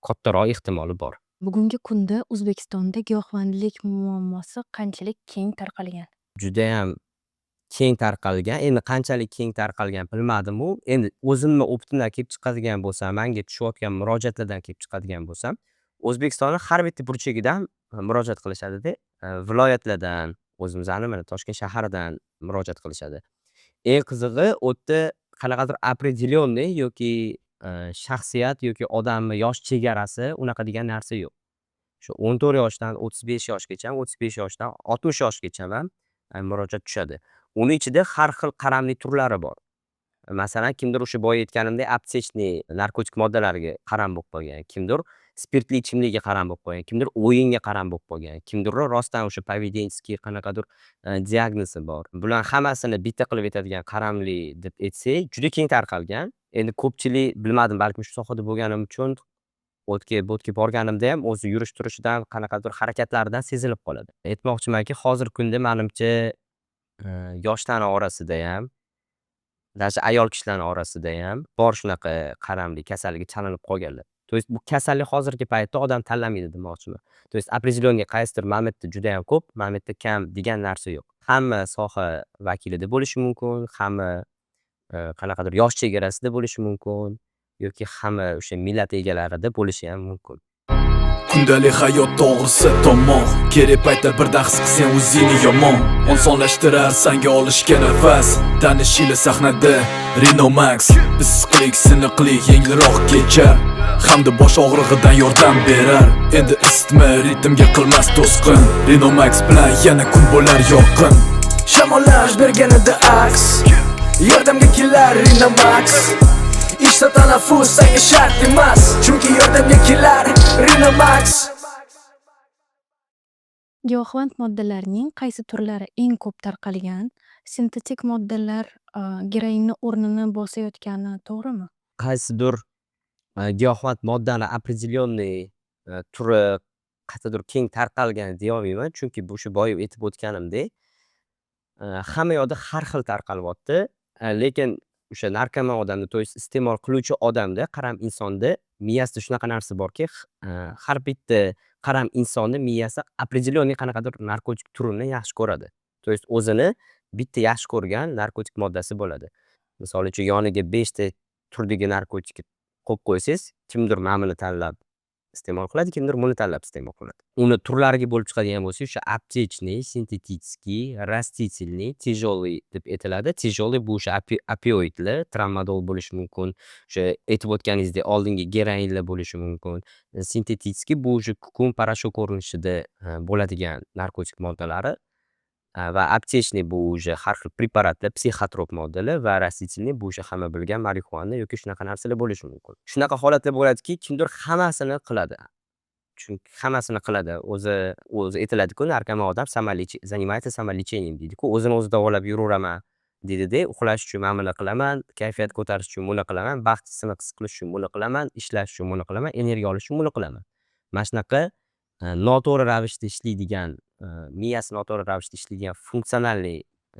kattaroq ehtimoli bor. Bugungi kunda O'zbekistonda giyohvandlik muammosi qanchalik keng tarqalgan? Judayam keng tarqalgan. Endi qanchalik keng tarqalgan bilmadim-u. Endi o'zimni optimdan kelib chiqadigan bo'lsam, menga tushayotgan murojaatlardan kelib chiqadigan bo'lsam, O'zbekistonning har bitta burchagidan murojaat qilishadi-da. Viloyatlardan, o'zimizni mana Toshkent shaharidan murojaat qilishadi. Eng qizig'i, u yerda qanaqadir определённый yoki shaxsiyat yoki odamni yosh chegarasi unaqa degan narsa yo'q. Shu 14 yoshdan 35 yoshgacha, 35 yoshdan 60 yoshgacha ham murojaat tushadi. Uning ichida har xil qaramli turlari bor. Masalan, kimdir o'sha boya aytganimdek aptechniy narkotik moddalarga qaram bo'lib qolgan, kimdir spirtli ichimlikka qaram bo'lib qolgan, kimdir o'yinga qaram bo'lib qolgan, kimdir rostdan o'sha поведенческий qanaqadir diagnozi bor. Bular hammasini bitta qilib aytadigan qaramli deb aytsak, juda keng tarqalgan. Endi ko'pchilik bilmadim, balkim shu sohada bo'lganim uchun bo'tga borganimda ham o'zi yurish turishidan, qanaqadir harakatlaridan sezilib qoladi. Aytmoqchimanki, hozirgi kunda menimcha yoshlar orasida ham, даже ayol kishilar orasida ham bor shunaqa qaramli kasallikka chalinib qolganlar. То есть bu kasallik hozirgi paytda odam tanlamaydi demoqchiman. То есть определённый qaysidir mana bu yerda juda ham ko'p, mana bu yerda kam degan narsa yo'q. Hamma soha vakilida bo'lishi mumkin, hamma qanaqadir yosh chegarasida bo'lishi mumkin. yoki hamma o'sha millat egalarida bo'lishi ham mumkin. Kundalik hayot to'g'risi tomon kerak paytda birdan his qilsang o'zingni yomon osonlashtirar sanga olishga nafas tanish ila sahnada Reno Max issiqlik siniqlik yengilroq kechar hamda bosh og'rig'idan yordam berar endi isitma ritmga qilmas to'sqin Reno Max bilan yana kun bo'lar yorqin shamollash berganida aks yordamga kelar Reno Max ishda tanaffus senga shart emas chunki yordamga kelar Reno Max. Giyohvand moddalarning qaysi turlari eng ko'p tarqalgan? Sintetik moddalar geroinni o'rnini bosayotgani to'g'rimi? Qaysidir giyohvand moddani определенный turi qaysidir keng tarqalgan deya olmayman, chunki bu shu boya aytib o'tganimdek hamma yoqda har xil tarqalyapti. Lekin o'sha narkoman odamda, to есть iste'mol qiluvchi odamda, qaram insonda miyasida shunaqa narsa borki, har bitta qaram insonni miyasi определенный qanaqadir narkotik turini yaxshi ko'radi. To есть o'zini bitta yaxshi ko'rgan narkotik moddasi bo'ladi. Misol uchun yoniga 5 ta turdagi narkotikni qo'yib qo'ysangiz, kimdir mana buni tanlab iste'mol qiladi, kimdir buni tanlab iste'mol qiladi. Uni turlariga bo'lib chiqadigan bo'lsak, o'sha aptечный, sintetический, растительный, тяжелый deb aytiladi. Тяжелый bu o'sha opioidlar, tramadol bo'lishi mumkin. O'sha aytib o'tganingizdek oldingi geroinlar bo'lishi mumkin. Sintetический bu o'sha kukun, parashok ko'rinishida bo'ladigan narkotik moddalari. Va aptечный bu o'sha har xil preparatlar, psixotrop moddalar va растительный bu o'sha hamma bilgan marixuana yoki shunaqa narsalar bo'lishi mumkin. Shunaqa holatlar bo'ladiki, kimdir hammasini qiladi. Chunki hammasini qiladi. O'zi aytiladi-ku, narkoman odam занимается самолечением deydi-ku, o'zini o'zi davolab yuraveraman deydi-da, uxlash uchun mana buni qilaman, kayfiyat ko'tarish uchun buni qilaman, baxtsizlikni his qilish uchun buni qilaman, ishlash uchun buni qilaman, energiya olish uchun buni qilaman. Mana shunaqa noto'g'ri ravishda ishlaydigan, miyasi noto'g'ri ravishda ishlaydigan funksionalniy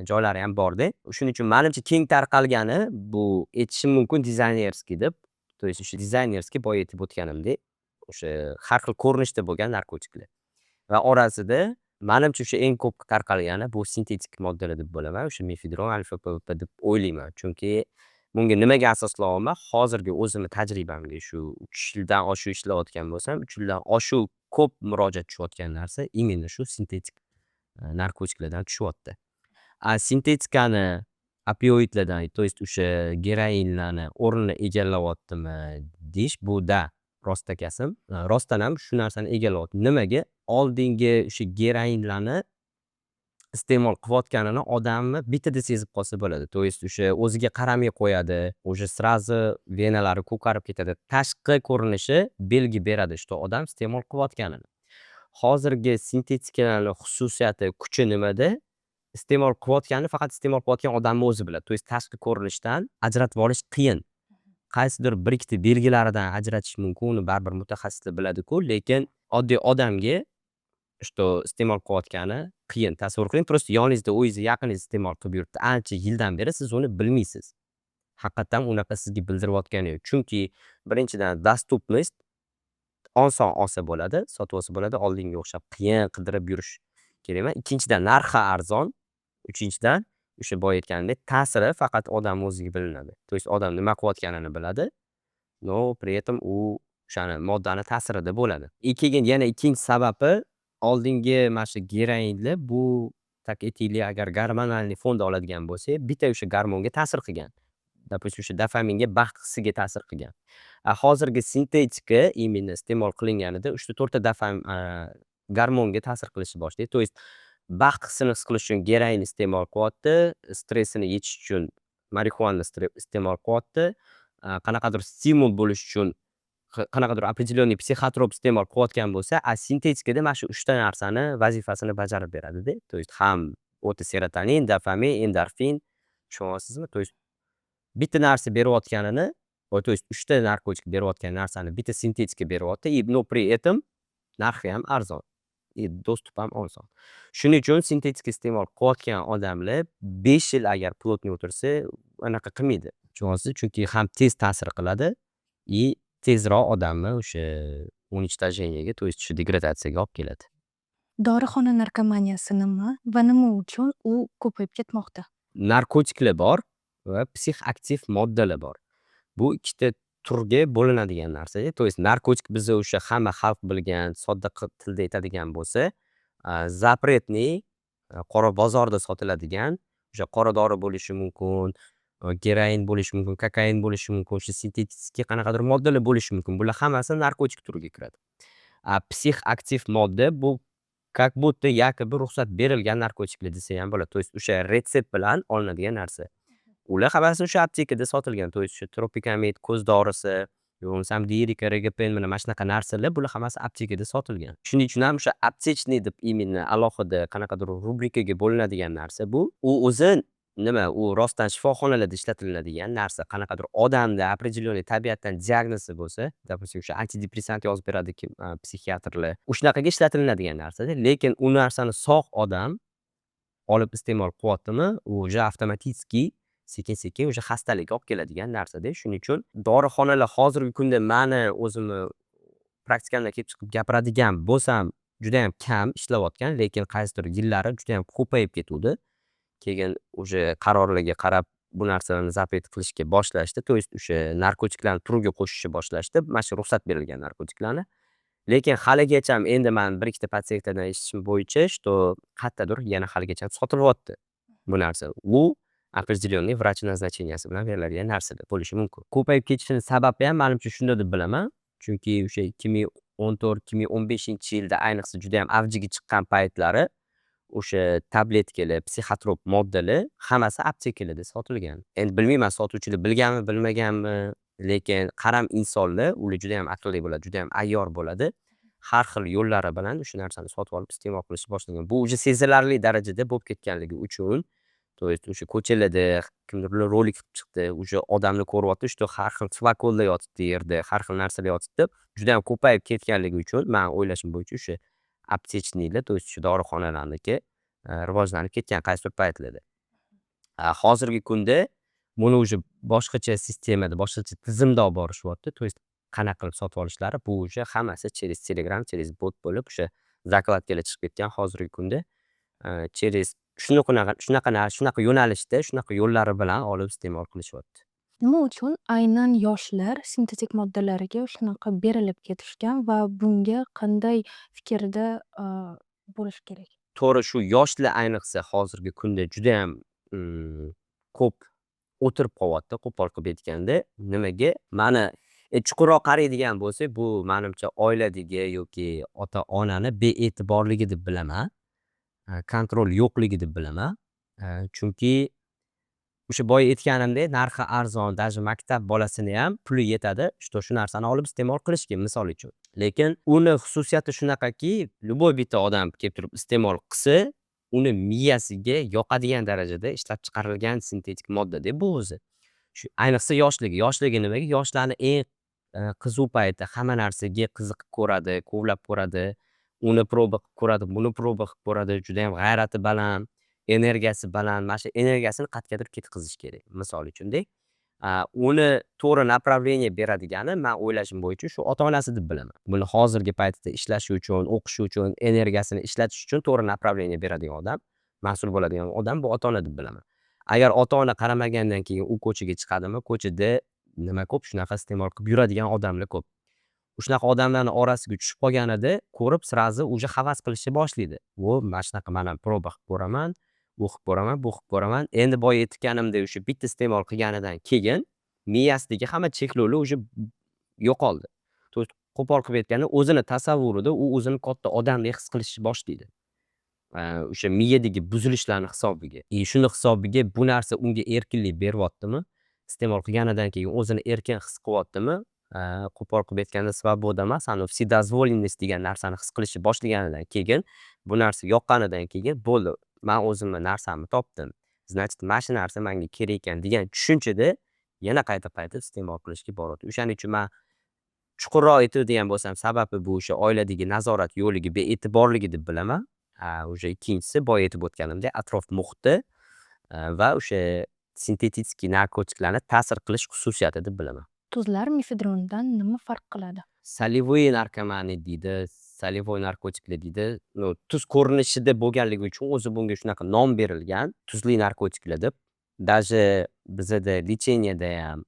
joylari ham bor-da. Shuning uchun menimcha keng tarqalgani bu aytishim mumkin dizaynerskiy deb. To есть o'sha dizaynerskiy boya aytib o'tganimdek, o'sha har xil ko'rinishda bo'lgan narkotiklar. Va orasida menimcha o'sha eng ko'p tarqalgani bu sintetik moddalar deb bo'laman. O'sha mefedron, alfa-PVP deb o'ylayman. Chunki bunga nimaga asoslayapman? Hozirgi o'zimni tajribamga shu 3 yildan oshiq ishlayotgan bo'lsam, 3 yildan oshiq ko'p murojaat tushayotgan narsa именно shu sintetik narkotiklardan tushyapti. Sintetikani opioidlardan, to есть o'sha geroinlarni o'rnini egallayaptimi deyish bu da rostakasim. Rostdan ham shu narsani egallayapti. Nimaga? Oldingi o'sha geroinlarni iste'mol qilayotganini odamni bittada sezib qolsa bo'ladi. To есть o'sha o'ziga qaramay qo'yadi, o'sha srazi venalari ko'karib ketadi. Tashqi ko'rinishi belgi beradi, что odam iste'mol qilayotganini. Hozirgi sintetikalarning xususiyati, kuchi nimada? Iste'mol qilayotganini faqat iste'mol qilayotgan odamni o'zi biladi. To есть tashqi ko'rinishdan ajratib olish qiyin. Qaysidir bir ikkita belgilaridan ajratish mumkin, uni baribir mutaxassislar biladi-ku, lekin oddiy odamga что iste'mol qilayotgani qiyin. Tasavvur qiling, просто yoningizda o'zingizni yaqiningiz iste'mol qilib yuribdi. Ancha yildan beri siz uni bilmaysiz. Haqiqatan unaqa sizga bildirayotgani yo'q. Chunki birinchidan dostupность oson olsa bo'ladi, sotib olsa bo'ladi, oldinga o'xshab qiyin qidirib yurish kerak emas. Ikkinchidan narxi arzon, uchinchidan o'sha boya aytganimdek ta'siri faqat odam o'ziga bilinadi. To есть odam nima qilayotganini biladi, но при этом u o'shani moddani ta'sirida bo'ladi. Keyin yana ikkinchi sababi oldingi mana shu geroinlar bu tak aytaylik, agar gormonalniy fonda oladigan bo'lsak, bitta o'sha gormonga ta'sir qilgan. Допустим, o'sha dopaminga, baxt hissiga ta'sir qilgan. Hozirgi sintetika именно iste'mol qilinganida 3 ta 4 ta gormonga ta'sir qilishni boshlaydi. To есть baxt hissini his qilish uchun geroin iste'mol qilyapti, stressini yechish uchun marixuana iste'mol qilyapti, qanaqadir stimul bo'lish uchun qanaqadir определенный psixotrop iste'mol qilayotgan bo'lsa, sintetikada mana shu 3 ta narsani vazifasini bajarib beradi-da. To есть ham o'ta serotonin, dopamin, endorfin, tushunyapsizmi? To есть bitta narsa berayotganini, to есть 3 ta narkotik berayotgan narsani bitta sintetika beryapti, но при этом narxi ham arzon. Dostуп ham oson. Shuning uchun sintetika iste'mol qilayotgan odamlar 5 yil agar plotniy o'tirsa, anaqa qilmaydi. Tushunyapsiz? Chunki ham tez ta'sir qiladi и tezroq odamni o'sha уничтожениеga, то есть shu degradatsiyaga olib keladi. Dorixona narkomaniyasi nima va nima uchun u ko'payib ketmoqda? Narkotiklar bor va psixoaktiv moddalar bor. Bu ikkita turga bo'linadigan narsa. То есть narkotik biza o'sha hamma xalq bilgan, sodda tilda aytadigan bo'lsa, запретный qora bozorda sotiladigan o'sha qora dori bo'lishi mumkin, geroin bo'lishi mumkin, kokain bo'lishi mumkin, o'sha sintetik qanaqadir moddalar bo'lishi mumkin. Bular hammasi narkotik turiga kiradi. Psixoaktiv modda bu как будто якобы ruxsat berilgan narkotiklar desa ham bo'ladi. То есть o'sha retsept bilan olinadigan narsa. Ular hammasi o'sha aptekada sotilgan. То есть o'sha tropikamid, ko'z dorisi, yo bo'lmasam lirika, regapen mana shunaqa narsalar bular hammasi aptekada sotilgan. Shuning uchun ham o'sha aptechniy deb именно alohida qanaqadir rubrikaga bo'linadigan narsa bu. U o'zi nima, u rostdan shifoxonalarda ishlatiladigan narsa. Qanaqadir odamda определенный tabiatdan diagnozi bo'lsa, допустим, o'sha antidepressant yozib beradi psixiatrlar. O'shanaqaga ishlatiladigan narsa-da. Lekin u narsani sog' odam olib iste'mol qilyaptimi, u уже avtomatik sekin-sekin o'sha xastalikka olib keladigan narsa-da. Shuning uchun dorixonalar hozirgi kunda mani o'zimni praktikamdan kelib chiqib gapiradigan bo'lsam, juda ham kam ishlayotgan, lekin qaysidir yillari juda ham ko'payib ketuvdi. Keyin o'sha qarorlarga qarab bu narsalarni zapret qilishga boshlashdi. То есть o'sha narkotiklarni turiga qo'shishni boshlashdi. Mana shu ruxsat berilgan narkotiklarni. Lekin haligacha endi men bir ikkita patsientlardan eshitishim bo'yicha, что qayerdadir yana haligacha sotilyapti bu narsa. U определенный vrach назначенияsi bilan beriladigan narsalar bo'lishi mumkin. Ko'payib ketishini sababi ham menimcha shunda deb bilaman. Chunki o'sha 2014-2015-yilda ayniqsa juda ham avjiga chiqqan paytlari o'sha tabletkalar, psixotrop moddalar hammasi aptekalarda sotilgan. Endi bilmayman sotuvchilar bilganmi, bilmaganmi, lekin qaram insonlar, ular juda ham aqlli bo'ladi, juda ham ayyor bo'ladi. Har xil yo'llari bilan o'sha narsani sotib olib iste'mol qilishni boshlagan. Bu o'sha sezilarli darajada bo'lib ketganligi uchun, то есть o'sha ko'chalarda kimdir rolik qilib chiqdi, o'sha odamni ko'ryapti, что har xil flakonlar yotibdi yerda, har xil narsalar yotibdi. Juda ham ko'payib ketganligi uchun men o'ylashim bo'yicha o'sha aptechnilar, то есть o'sha dorixonalarniki rivojlanib ketgan qaysidir paytlarda. Hozirgi kunda buni уже boshqacha sistemada, boshqacha tizimda olib borishyapti. То есть qanaqa qilib sotib olishlari bu уже hammasi через Telegram, через bot bo'lib o'sha zakladkalar chiqib ketgan hozirgi kunda. Через shunaqa yo'nalishda, shunaqa yo'llari bilan olib iste'mol qilishyapti. Nima uchun aynan yoshlar sintetik moddalarga shunaqa berilib ketishgan va bunga qanday fikrda bo'lish kerak? To'g'ri, shu yoshlar ayniqsa hozirgi kunda juda ham ko'p o'tirib qolyapti, qo'pol qilib aytganda. Nimaga? Mana chuqurroq qaraydigan bo'lsak, bu menimcha oiladagi yoki ota-onani bee'tiborligi deb bilaman. Kontrol yo'qligi deb bilaman. Chunki o'sha boya aytganimdek, narxi arzon, даже maktab bolasini ham puli yetadi, что shu narsani olib iste'mol qilishga, misol uchun. Lekin uni xususiyati shunaqaki, любой bitta odam kelib turib iste'mol qilsa, uni miyasiga yoqadigan darajada ishlab chiqarilgan sintetik modda-da bu o'zi. Shu ayniqsa yoshligi nimaga? Yoshlarni eng qiziq payti hamma narsaga qiziqib ko'radi, kovlab ko'radi, uni proba qilib ko'radi, buni proba qilib ko'radi, juda ham g'ayrati baland, energiyasi baland. Mana shu energiyasini qayergadir ketkazish kerak. Misol uchunda, uni to'g'ri направление beradigani men o'ylashim bo'yicha shu ota-onasi deb bilaman. Buni hozirgi paytda ishlashi uchun, o'qishi uchun, energiyasini ishlatish uchun to'g'ri направление beradigan odam, mas'ul bo'ladigan odam bu ota-ona deb bilaman. Agar ota-ona qaramagandan keyin u ko'chaga chiqadimi, ko'chada nima ko'p, shunaqa iste'mol qilib yuradigan odamlar ko'p. Shunaqa odamlarni orasiga tushib qolganida ko'rib sirazi уже havas qilishni boshlaydi. Bu mana shunaqa men ham proba qilib ko'raman, bu qilib ko'raman, bu qilib ko'raman. Endi boya aytganimdek o'sha bitta iste'mol qilganidan keyin miyasidagi hamma cheklovlar уже yo'qoldi. To qo'pol qilib aytganda o'zini tasavvurida u o'zini katta odamdek his qilishni boshlaydi. O'sha miyadagi buzilishlarni hisobiga. Shuni hisobiga bu narsa unga erkinlik beryaptimi? Iste'mol qilganidan keyin o'zini erkin his qilyaptimi? Qo'pol qilib aytganda svoboda emas, vседозволенность degan narsani his qilishni boshlaganidan keyin, bu narsa yoqqanidan keyin bo'ldi. Men o'zimni narsamni topdim. Значит, mana shu narsa menga kerak ekan degan tushunchada yana qayta iste'mol qilishga boradi. O'shaning uchun men chuqurroq aytadigan bo'lsam, sababi bu o'sha oiladagi nazorat yo'ligi bee'tiborligi deb bilaman. O'sha ikkinchisi boya aytib o'tganimdek atrof muhiti va o'sha sintetik narkotiklarni ta'sir qilish xususiyati deb bilaman. Tuzlar mefedrondan nima farq qiladi? Солевые narkomani deydi, солевой narkotiklar deydi. Tuz ko'rinishida bo'lganligi uchun o'zi bunga shunaqa nom berilgan, tuzli narkotiklar deb. Даже bizada lecheniyada ham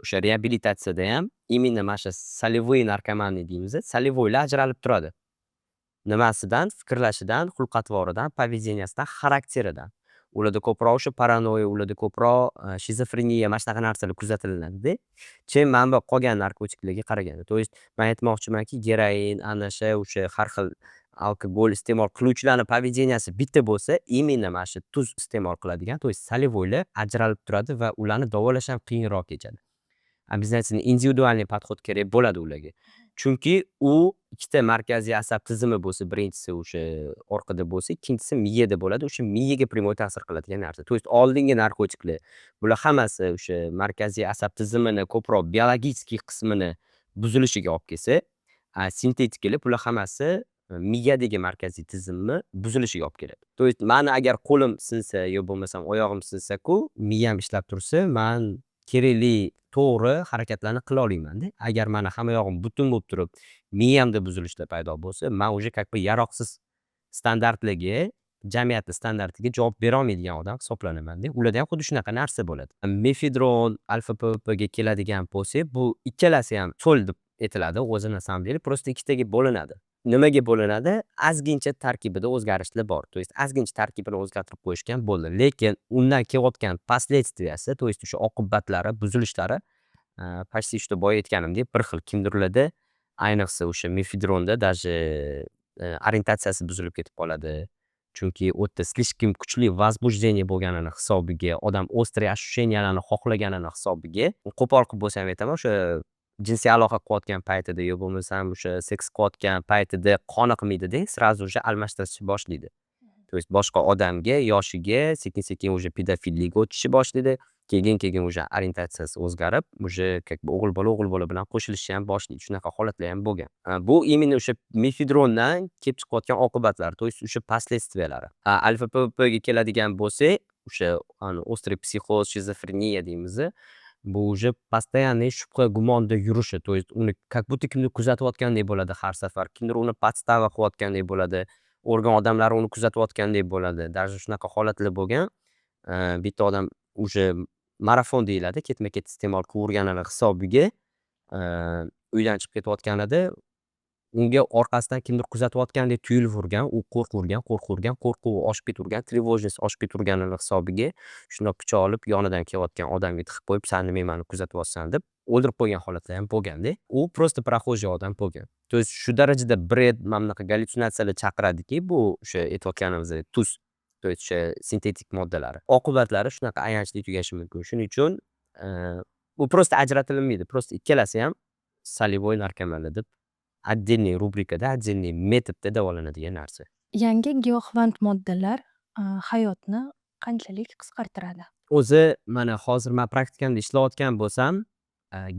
o'sha reabilitatsiyada ham именно mana shu солевой narkomaniya deymiz. Solevoylar ajralib turadi. Nimasidan? Fikrlashidan, xulq-atvoridan, поведениясidan, xarakteridan. Ularda ko'proq o'sha paranoya, ularda ko'proq shizofreniya mana shunaqa narsalar kuzatilinadi-da. Keyin mana bu qolgan narkotiklarga qaraganda. То есть men aytmoqchimanki, geroin, anasha, o'sha har xil alkogol iste'mol qiluvchilarning поведенияsi bitta bo'lsa, именно mana shu tuz iste'mol qiladigan, то есть solevoylar ajralib turadi va ularni davolash ham qiyinroq kechadi. Обязательно individualniy подход kerak bo'ladi ularga. Chunki u ikkita markaziy asab tizimi bo'lsa, birinchisi o'sha orqada bo'lsa, ikkinchisi miyada bo'ladi. O'sha miyaga прямой ta'sir qiladigan narsa. То есть oldingi narkotiklar bular hammasi o'sha markaziy asab tizimini ko'proq biologik qismini buzilishiga olib kelsa, sintetikalar bular hammasi miyadagi markaziy tizimni buzilishiga olib keladi. То есть mani agar qo'lim sinsa yo bo'lmasam oyog'im sinsa-ku, miyam ishlab tursa, man kerakli to'g'ri harakatlarni qila olmayman-da. Agar mani hamma yog'im butun bo'lib turib, miyamda buzilishlar paydo bo'lsa, man уже как бы yaroqsiz standartlarga, jamiyatni standartiga javob bera olmaydigan odam hisoblanaman-da. Ularda ham xuddi shunaqa narsa bo'ladi. Mefedron, alfa-PVPga keladigan bo'lsak, bu ikkalasi ham so'l deb aytiladi o'zi na самом деле, просто ikkitaga bo'linadi. Nimaga bo'linadi? Ozgincha tarkibida o'zgarishlar bor. То есть ozgincha tarkibini o'zgartirib qo'yishgan bo'ldi. Lekin undan kelayotgan последствияsi, то есть o'sha oqibatlari, buzilishlari почти что boya aytganimdek bir xil. Kimdirlarda ayniqsa o'sha mefedronda даже orientatsiyasi buzilib ketib qoladi. Chunki u yerda слишком kuchli возбуждение bo'lganini hisobiga, odam острый ощущениyalarni xohlaganini hisobiga, qo'pol qilib bo'lsa ham aytaman, o'sha jinsiy aloqa qilayotgan paytida yo bo'lmasam o'sha seks qilayotgan paytida qoniqmaydida, сразу же almashtirishni boshlaydi. То есть boshqa odamga, yoshiga sekin-sekin уже pedofillikka o'tishni boshlaydi. Keyin уже orientatsiyasi o'zgarib, уже как бы o'g'il bola bilan qo'shilishni ham boshlaydi. Shunaqa holatlar ham bo'lgan. Bu именно o'sha mefedrondan kelib chiqayotgan oqibatlar, то есть o'sha последствиялari. Alfa-PVPga keladigan bo'lsak, o'sha острый psixoz, shizofreniya deymiz. Bu уже постоянный shubha gumonda yurishi, то есть uni как будто kimdir kuzatayotgandek bo'ladi har safar. Kimdir uni podstava qilayotgandek bo'ladi. O'rgan odamlar uni kuzatayotgandek bo'ladi. Даже shunaqa holatlar bo'lgan. Bitta odam уже marafon deyiladi, ketma-ket iste'mol qilaverganini hisobiga uydan chiqib ketayotganida unga orqasidan kimdir kuzatayotgandek tuyulavergan, u qo'rqavergan, qo'rquvi oshib ketavergan, тревожность oshib ketaverganini hisobiga shundoq pichoq olib yonidan kelayotgan odamga tiqib qo'yib, "San nima meni kuzatyapsan" deb o'ldirib qo'ygan holatlar ham bo'lganda, u просто прохожий odam bo'lgan. То есть shu darajada bred, mana bunaqa gallyutsinatsiyalar chaqiradiki, bu o'sha aytayotganimizdek tuz, то есть o'sha sintetik moddalar. Oqibatlari shunaqa ayanchli tugashi mumkin. Shuning uchun bu просто ajratilmaydi. Просто ikkalasi ham solevoy narkomanlar deb отдельный rubrikada, отдельный metodda davolanadigan narsa. Yangi giyohvand moddalar hayotni qanchalik qisqartiradi? O'zi mana hozir men praktikamda ishlayotgan bo'lsam,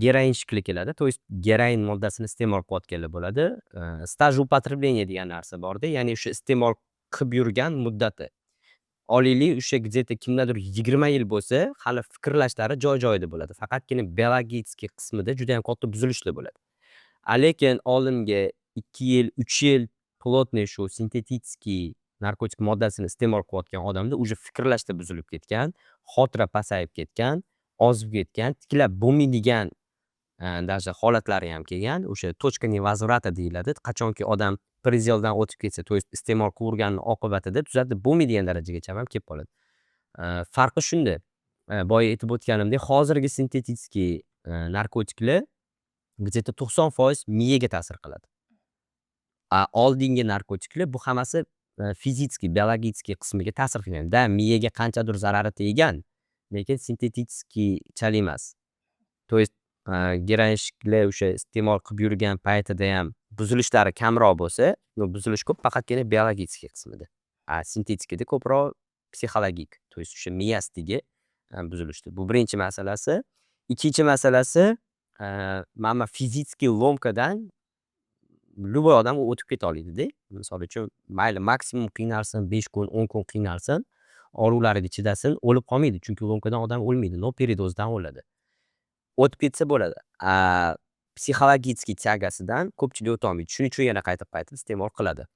geroin shikli keladi. То есть geroin moddasini iste'mol qilayotganlar bo'ladi. Staj употребления degan narsa borda, ya'ni o'sha iste'mol qilib yurgan muddati. Olaylik, o'sha где-то kimdadir 20 yil bo'lsa, hali fikrlashlari joy-joyida bo'ladi. Faqatgina biologik qismida juda ham katta buzilishlar bo'ladi. Lekin oldingi 2 yil, 3 yil плотный shu sintetический narkotik moddasini iste'mol qilayotgan odamda уже fikrlashda buzilib ketgan, xotira pasayib ketgan, ozib ketgan, tiklab bo'lmaydigan даже holatlari ham kelgan. O'sha точка невозврата deyiladi. Qachonki odam predeldan o'tib ketsa, то есть iste'mol qilavergani oqibatida tuzatib bo'lmaydigan darajagacha ham kelib qoladi. Farqi shunda. Boya aytib o'tganimdek, hozirgi sintetический narkotiklar где-то 90% miyaga ta'sir qiladi. Oldingi narkotiklar bu hammasi fizический, biologik qismiga ta'sir qilgan. Miyaga qanchadir zarari tegan, lekin sintetическийchal emas. То есть geroinlar o'sha iste'mol qilib yurgan paytida ham buzilishlari kamroq bo'lsa, buzilish ko'p faqatgina biologik qismida. Sintetikada ko'proq psixologik, то есть o'sha miyasdagi buzilishdir. Bu birinchi masalasi. Ikkinchi masalasi, mana fizический lomkadan любой odam o'tib keta oladi-da. Misol uchun, mayli maksimum qiynalsin, 5 kun, 10 kun qiynalsin, oluvlariga chidasin, o'lib qolmaydi. Chunki lomkadan odam o'lmaydi, no peredozdan o'ladi. O'tib ketsa bo'ladi. Psixologik tягasidan ko'pchilik o'ta olmaydi. Shuning uchun yana qaytib iste'mol qiladi.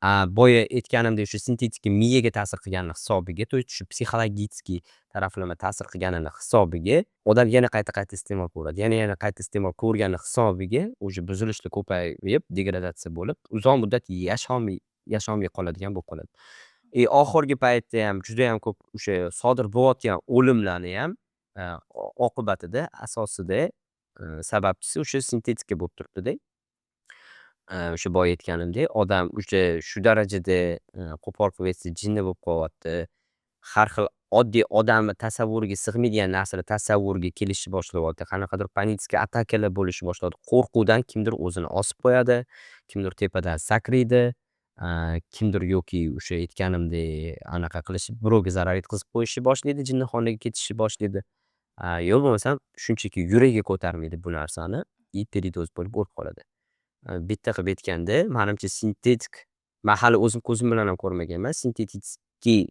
boya aytganimdek shu sintetika miyaga ta'sir qilgani hisobiga, to есть shu psixologический taraflama ta'sir qilganini hisobiga odam yana qayta iste'mol qilaveradi. Yana qayta iste'mol qilavergani hisobiga уже buzilishlar ko'payib, degradatsiya bo'lib, uzoq muddat yasholmay qoladigan bo'lib qoladi. Oxirgi paytda ham judayam ko'p o'sha sodir bo'layotgan o'limlarni ham oqibatida asosida sababchisi o'sha sintetika bo'lib turibdida. O'sha boya aytganimdek, odam o'sha shu darajada qo'pol qilib aytsa jinni bo'lib qolyapti. Har xil oddiy odamni tasavvuriga sig'maydigan narsalar tasavvuriga kelishni boshlayapti. Qanaqadir panический atakalar bo'lishni boshlayapti. Qo'rquvdan kimdir o'zini osib qo'yadi, kimdir tepadan sakraydi, kimdir yoki o'sha aytganimdek anaqa qilishi, birovga zarar yetkazib qo'yishni boshlaydi, jinnixonaga ketishni boshlaydi. Yo bo'lmasam shunchaki yuragiga ko'tarmaydi bu narsani, передоз bo'lib o'lib qoladi. Bitta qilib aytganda, menimcha sintetik, men hali o'zim ko'zim bilan ham ko'rmaganman. Sintetический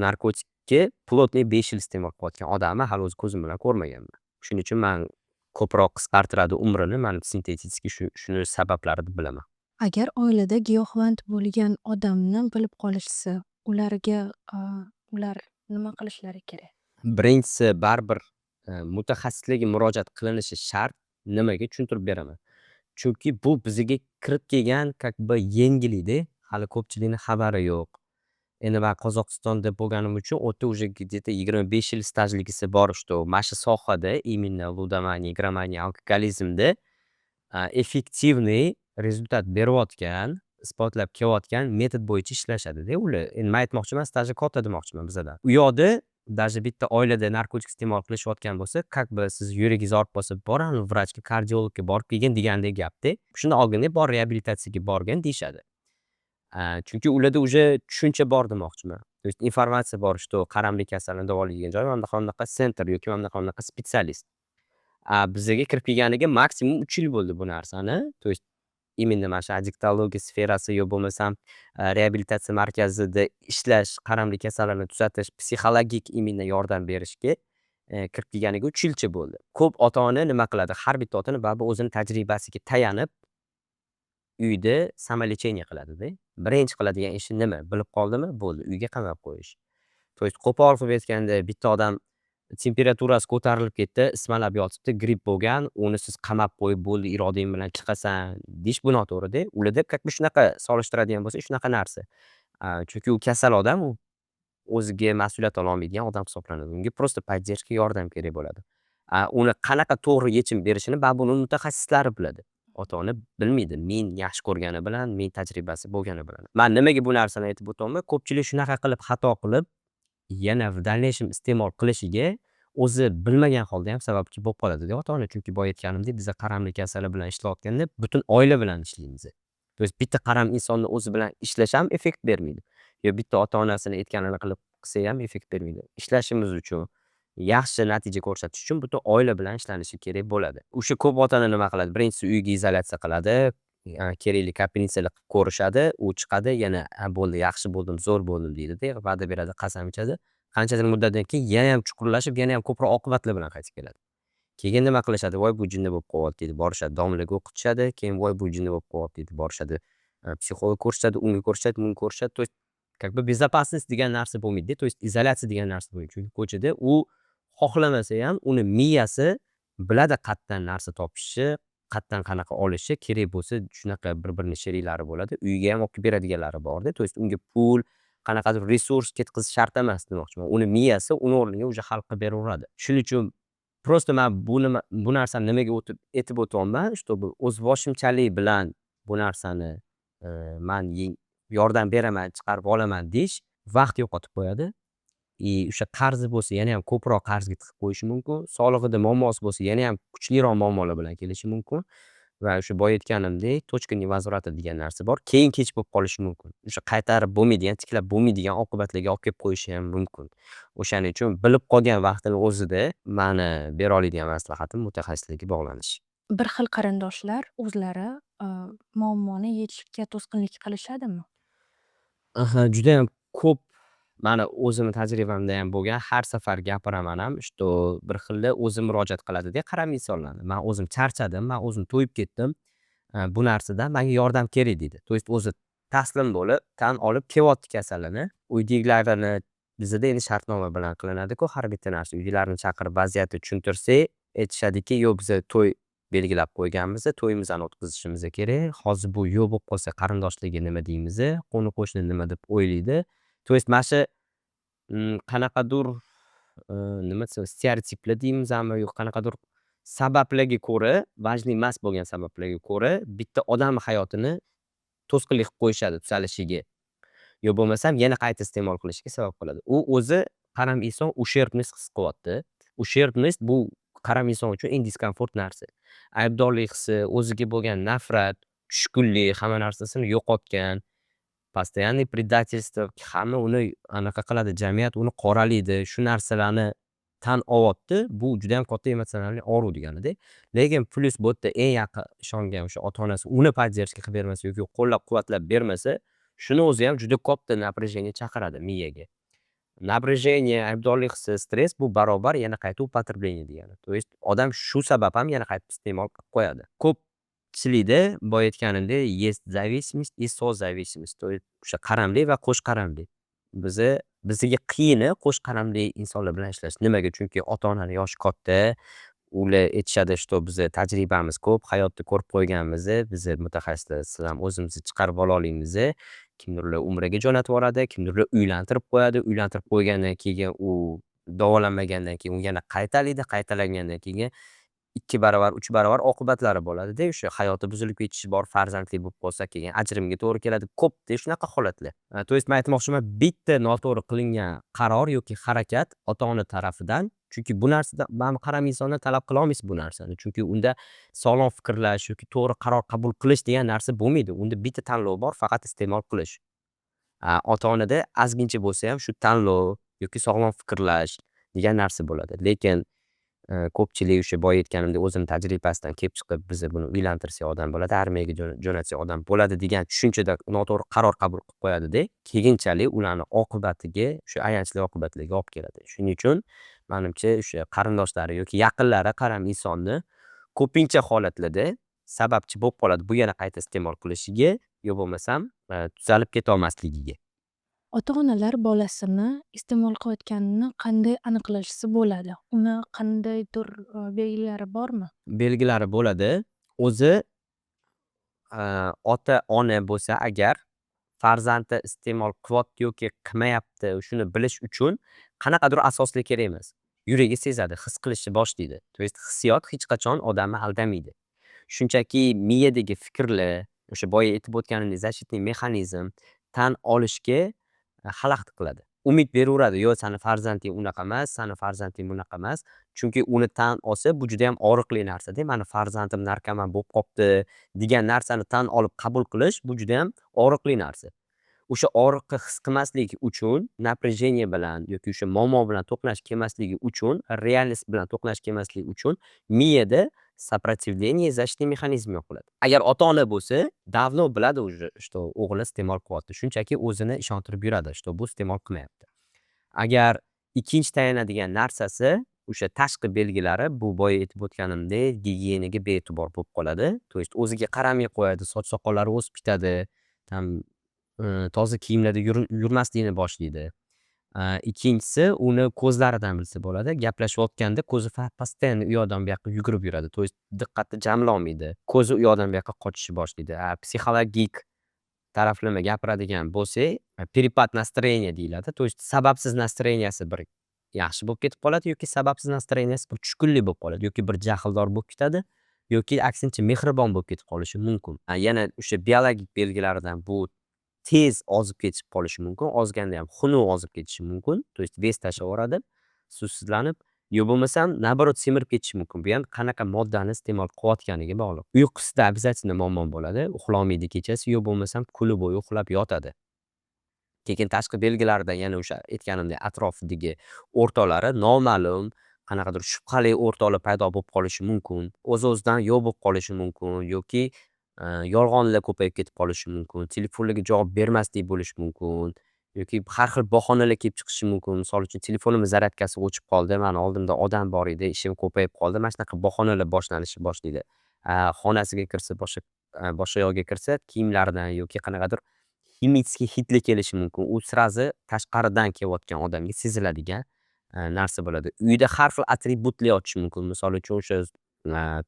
narkotikga plotniy 5 yil iste'mol qilayotgan odamni hali o'z ko'zim bilan ko'rmaganman. Shuning uchun men ko'proq qisqartiradi umrini, men sintetik shuni sabablarini deb bilaman. Agar oilada giyohvand bo'lgan odamni bilib qolishsa, ularga ular nima qilishlari kerak? Birinchisi baribir mutaxassislarga murojaat qilinishi shart. Nimaga tushuntirib beraman. Chunki bu bizga kirib kelgan как бы yengillikda, hali ko'pchilikning xabari yo'q. Endi men Qozog'istonda bo'lganim uchun u yerda уже где-то 25 yil stajligisi bor, что mana shu sohada именно ludomaniya, игромания, alkogolizmda effektivniy rezultat berayotgan, isbotlab kelayotgan metod bo'yicha ishlashadi-da ular. Endi men aytmoqchiman, staji katta demoqchiman bizada. U yoqda даже bitta oilada narkotik iste'mol qilishayotgan bo'lsa, как бы siz yuragingiz og'rib qolsa, boradi vrachga, kardiologga borib kelgin degandek gapda. Shundan oldinga bor reabilitatsiyaga borgin deyishadi. Chunki ularda уже tushuncha bor demoqchiman. То есть informatsiya bor, что qaramlik kasalini davolaydigan joy mana bunaqa sentr yoki mana bunaqa spetsialist. Bizga kirib kelganiga maksimum 3 yil bo'ldi bu narsani. То есть именно mana shu adiktologiya sferasi yo bo'lmasam reabilitatsiya markazida ishlash, qaramlik kasallarni tuzatish, psixologik именно yordam berishga kirib kelganiga 3 yilcha bo'ldi. Ko'p ota-ona nima qiladi? Har bitta ota-ona baribir o'zining tajribasiga tayanib uyda samolechение qiladida. Birinchi qiladigan ishi nima? Bilib qoldimi? Bo'ldi, uyga qamab qo'yish. То есть qo'pol qilib aytganda bitta odam temperaturasi ko'tarilib ketdi, ismalab yotibdi, gripp bo'lgan, uni siz qamab qo'yib bo'ldi, irodang bilan chiqasan deyish bu noto'g'ri-da. Ularda как бы shunaqa solishtiradigan bo'lsa, shunaqa narsa. Chunki u kasal odam, u o'ziga mas'uliyat ola olmaydigan odam hisoblanadi. Unga просто поддержка, yordam kerak bo'ladi. Uni qanaqa to'g'ri yechim berishini baribir uni mutaxassislari biladi. Ota-ona bilmaydi. Men yaxshi ko'rgani bilan, men tajribasi bo'lgani bilan. Men nimaga bu narsani aytib o'tyapman? Ko'pchilik shunaqa qilib xato qilib, yana в дальнейшем iste'mol qilishiga o'zi bilmagan holda ham sababchi bo'lib qoladi-da ota-ona. Chunki boya aytganimdek, biz qaramlik kasali bilan ishlayotganda butun oila bilan ishlaymiz. То есть bitta qaram insonni o'zi bilan ishlash ham effekt bermaydi. Yo bitta ota-onasini aytganini qilib qilsa ham effekt bermaydi. Ishlashimiz uchun, yaxshi natija ko'rsatish uchun butun oila bilan ishlanishi kerak bo'ladi. O'sha ko'p ota-ona nima qiladi? Birinchisi uyga izolyatsiya qiladi, kerakli kapelnitsalar qilib ko'rishadi, u chiqadi, yana bo'ldi, yaxshi bo'ldim, zo'r bo'ldim deydi-da, va'da beradi, qasam ichadi. Qanchadir muddatdan keyin yana ham chuqurlashib, yana ham ko'proq oqibatlar bilan qaytib keladi. Keyin nima qilishadi? Voy bu jinni bo'lib qolyapti deydi, borishadi, domlaga o'qitishadi, keyin voy bu jinni bo'lib qolyapti deydi, borishadi, psixolog ko'rsatadi, unga ko'rsatadi, bunga ko'rsatadi. То есть как бы безопасность degan narsa bo'lmaydi-da, то есть izolyatsiya degan narsa bo'lmaydi. Chunki ko'chada u xohlamasa ham uni miyasi biladi qayerdan narsa topishni, qayerdan qanaqa olishi kerak bo'lsa, shunaqa bir-birini sheriklari bo'ladi. Uyga ham olib kelib beradiganlari bor-da. То есть unga pul, qanaqadir resurs ketkazish shart emas demoqchiman. Uni miyasi uni o'rniga уже hal qilib beraveradi. Shuning uchun просто men bu narsani nimaga aytib o'tyapman, чтобы o'zboshimchalik bilan bu narsani men yordam beraman, chiqarib olaman deyish vaqt yo'qotib qo'yadi. O'sha qarzi bo'lsa yana ham ko'proq qarzga tiqib qo'yishi mumkin. Sog'lig'ida muammosi bo'lsa yana ham kuchliroq muammolar bilan kelishi mumkin. Va o'sha boya aytganimdek, точка невозврата degan narsa bor. Keyin-kech bo'lib qolishi mumkin. O'sha qaytarib bo'lmaydigan, tiklab bo'lmaydigan oqibatlarga olib kelib qo'yishi ham mumkin. O'shaning uchun bilib qolgan vaqtini o'zida meni bera oladigan maslahatim mutaxassislarga bog'lanish. Bir xil qarindoshlar o'zlari muammoni yechishga to'sqinlik qilishadimi? Juda ham ko'p mani o'zimni tajribamda ham bo'lgan, har safar gapiraman ham, что bir xilda o'zi murojaat qiladi-da qaram insonlarni. Men o'zim charchadim, men o'zim to'yib ketdim. Bu narsadan menga yordam kerak deydi. То есть o'zi taslim bo'lib, tan olib kelyapti kasalini. Uydagilarini bizada endi shartnoma bilan qilinadi-ku har bitta narsa. Uydagilarni chaqirib vaziyatni tushuntirsak, aytishadiki, "Yo'q, biza to'y belgilab qo'yganmiz, to'yimizni o'tkazishimiz kerak. Hozir bu yo'q bo'lib qolsa qarindoshligi nima deymiz, qo'ni-qo'shni nima deb o'ylaydi." To есть mana shu qanaqadir nima desam, stereotiplar deymizmi, yo'q qanaqadir sabablarga ko'ra, важный emas bo'lgan sabablarga ko'ra bitta odam hayotini to'sqinlik qilib qo'yishadi tuzalishiga. Yo bo'lmasam yana qayta iste'mol qilishiga sabab qiladi. U o'zi qaram inson usherbность his qilyapti. Usherbность bu qaram inson uchun eng diskomfort narsa. Aybdorlik hissi, o'ziga bo'lgan nafrat, tushkunlik, hamma narsasini yo'qotgan, постоянный предательство, hamma uni anaqa qiladi, jamiyat uni qoralaydi, shu narsalarni tan olyapti. Bu juda ham katta emotsional og'riq deganida. Lekin plyus bu yerda eng yaqin ishongan o'sha ota-onasi uni поддержка qilib bermasa yoki qo'llab-quvvatlab bermasa, shuni o'zi ham juda katta напряжение chaqiradi miyaga. Напряжение, aybdorlik hissi, stress bu barobar yana qayta употребление degani. То есть odam shu sabab ham yana qayta iste'mol qilib qo'yadi. Ko'pchilikda boya aytganimdek есть зависимость и созависимость. То есть o'sha qaramli va qo'sh qaramli. Bizga qiyini qo'sh qaramli insonlar bilan ishlash. Nimaga? Chunki ota-onani yoshi katta, ular aytishadi, что biz tajribamiz ko'p, hayotni ko'rib qo'yganmiz, biz mutaxassislar, siz ham o'zimizni chiqarib ola olamiz. Kimdirlar umraga jo'natib yuboradi, kimdirlar uylantirib qo'yadi. Uylantirib qo'ygandan keyin u davolanmagandan keyin u yana qaytalagandan keyin 2 barobar, 3 barobar oqibatlari bo'ladi-da, o'sha hayoti buzilib ketishi bor, farzandli bo'lib qolsa keyin ajrimga to'g'ri keladi. Ko'pda shunaqa holatlar. To есть men aytmoqchiman, bitta noto'g'ri qilingan qaror yoki harakat ota-ona tarafidan, chunki bu narsada baribir qaram insondan talab qila olmaysiz bu narsani. Chunki unda sog'lom fikrlash yoki to'g'ri qaror qabul qilish degan narsa bo'lmaydi. Unda bitta tanlov bor, faqat iste'mol qilish. Ota-onada ozgincha bo'lsa ham shu tanlov yoki sog'lom fikrlash degan narsa bo'ladi. Lekin ko'pchilik o'sha boya aytganimdek o'zini tajribasidan kelib chiqib, biz buni uylantirsak odam bo'ladi, armiyaga jo'natsak odam bo'ladi degan tushunchada noto'g'ri qaror qabul qilib qo'yadi-da, keyinchalik ularni oqibatiga, o'sha ayanchli oqibatlarga olib keladi. Shuning uchun menimcha o'sha qarindoshlari yoki yaqinlari qaram insonni ko'pincha holatlarda sababchi bo'lib qoladi bu yana qayta iste'mol qilishiga, yo bo'lmasam tuzalib keta olmasligiga. Ota-onalar bolasini iste'mol qilayotganini qanday aniqlashsa bo'ladi? Uni qandaydir belgilari bormi? Belgilari bo'ladi. O'zi ota-ona bo'lsa agar farzandi iste'mol qilyapti yoki qilmayapti, shuni bilish uchun qanaqadir asoslar kerak emas. Yuragi sezadi, his qilishni boshlaydi. To есть hissiyot hech qachon odamni aldamaydi. Shunchaki miyadagi fikrlar, o'sha boya aytib o'tganimdek защитный mexanizm tan olishga xalaqit qiladi. Umid beraveradi, "Yo'q, sani farzanding unaqa emas, sani farzanding bunaqa emas." Chunki uni tan olsa, bu juda ham og'riqli narsa-da. "Mani farzandim narkoman bo'lib qolibdi" degan narsani tan olib qabul qilish bu juda ham og'riqli narsa. O'sha og'riqni his qilmaslik uchun, напряжение bilan yoki o'sha muammo bilan to'qnash kelmasligi uchun, realность bilan to'qnash kelmasligi uchun miyada сопротивление, защитный mexanizm yoqiladi. Agar ota-ona bo'lsa, давно biladi уже, что o'g'li iste'mol qilyapti. Shunchaki o'zini ishontirib yuradi, что bu iste'mol qilmayapti. Agar ikkinchi tayanadigan narsasi o'sha tashqi belgilari, bu boya aytib o'tganimdek, gigiyenaga bee'tibor bo'lib qoladi. To есть o'ziga qaramay qo'yadi, soch soqollari o'sib ketadi, tam toza kiyimlarda yurmaslikni boshlaydi. Ikkinchisi uni ko'zlaridan bilsa bo'ladi. Gaplashayotganda ko'zi постоянно u yoqdan bu yoqqa yugurib yuradi. To есть diqqatni jamlay olmaydi. Ko'zi u yoqdan bu yoqqa qochishni boshlaydi. Psixologik taraflama gapiradigan bo'lsak, перепад настроения deyiladi. To есть sababsiz настроенияsi bir yaxshi bo'lib ketib qoladi yoki sababsiz настроенияsi bir tushkunlik bo'lib qoladi yoki bir jahldor bo'lib ketadi yoki aksincha mehribon bo'lib ketib qolishi mumkin. Yana o'sha biologik belgilaridan bu tez ozib ketib qolishi mumkin, ozganda ham xunuk ozib ketishi mumkin. To есть vес tashlayveradi, suvsizlanib, yo bo'lmasam наоборот semirib ketishi mumkin. Bu ham qanaqa moddani iste'mol qilayotganiga bog'liq. Uyqusida обязательно muammo bo'ladi. Uxlolmaydi kechasi, yo bo'lmasam kuni bo'yi uxlab yotadi. Keyin tashqi belgilarida yana o'sha aytganimdek atrofidagi o'rtoqlari noma'lum, qanaqadir shubhali o'rtoqlar paydo bo'lib qolishi mumkin. O'z-o'zidan yo'q bo'lib qolishi mumkin yoki yolg'onlar ko'payib ketib qolishi mumkin. Telefonlarga javob bermaslik bo'lishi mumkin yoki har xil bahonalar kelib chiqishi mumkin. Misol uchun telefonimiz zaryadkasi o'chib qoldi, mani oldimda odam bor edi, ishim ko'payib qoldi. Mana shunaqa bahonalar boshlanishi boshlaydi. Xonasiga kirsa, boshqa yoqga kirsa, kiyimlaridan yoki qanaqadir ximический hidli kelishi mumkin. U srazi tashqaridan kelayotgan odamga seziladigan narsa bo'ladi. Uyda har xil atributlar yotishi mumkin. Misol uchun o'sha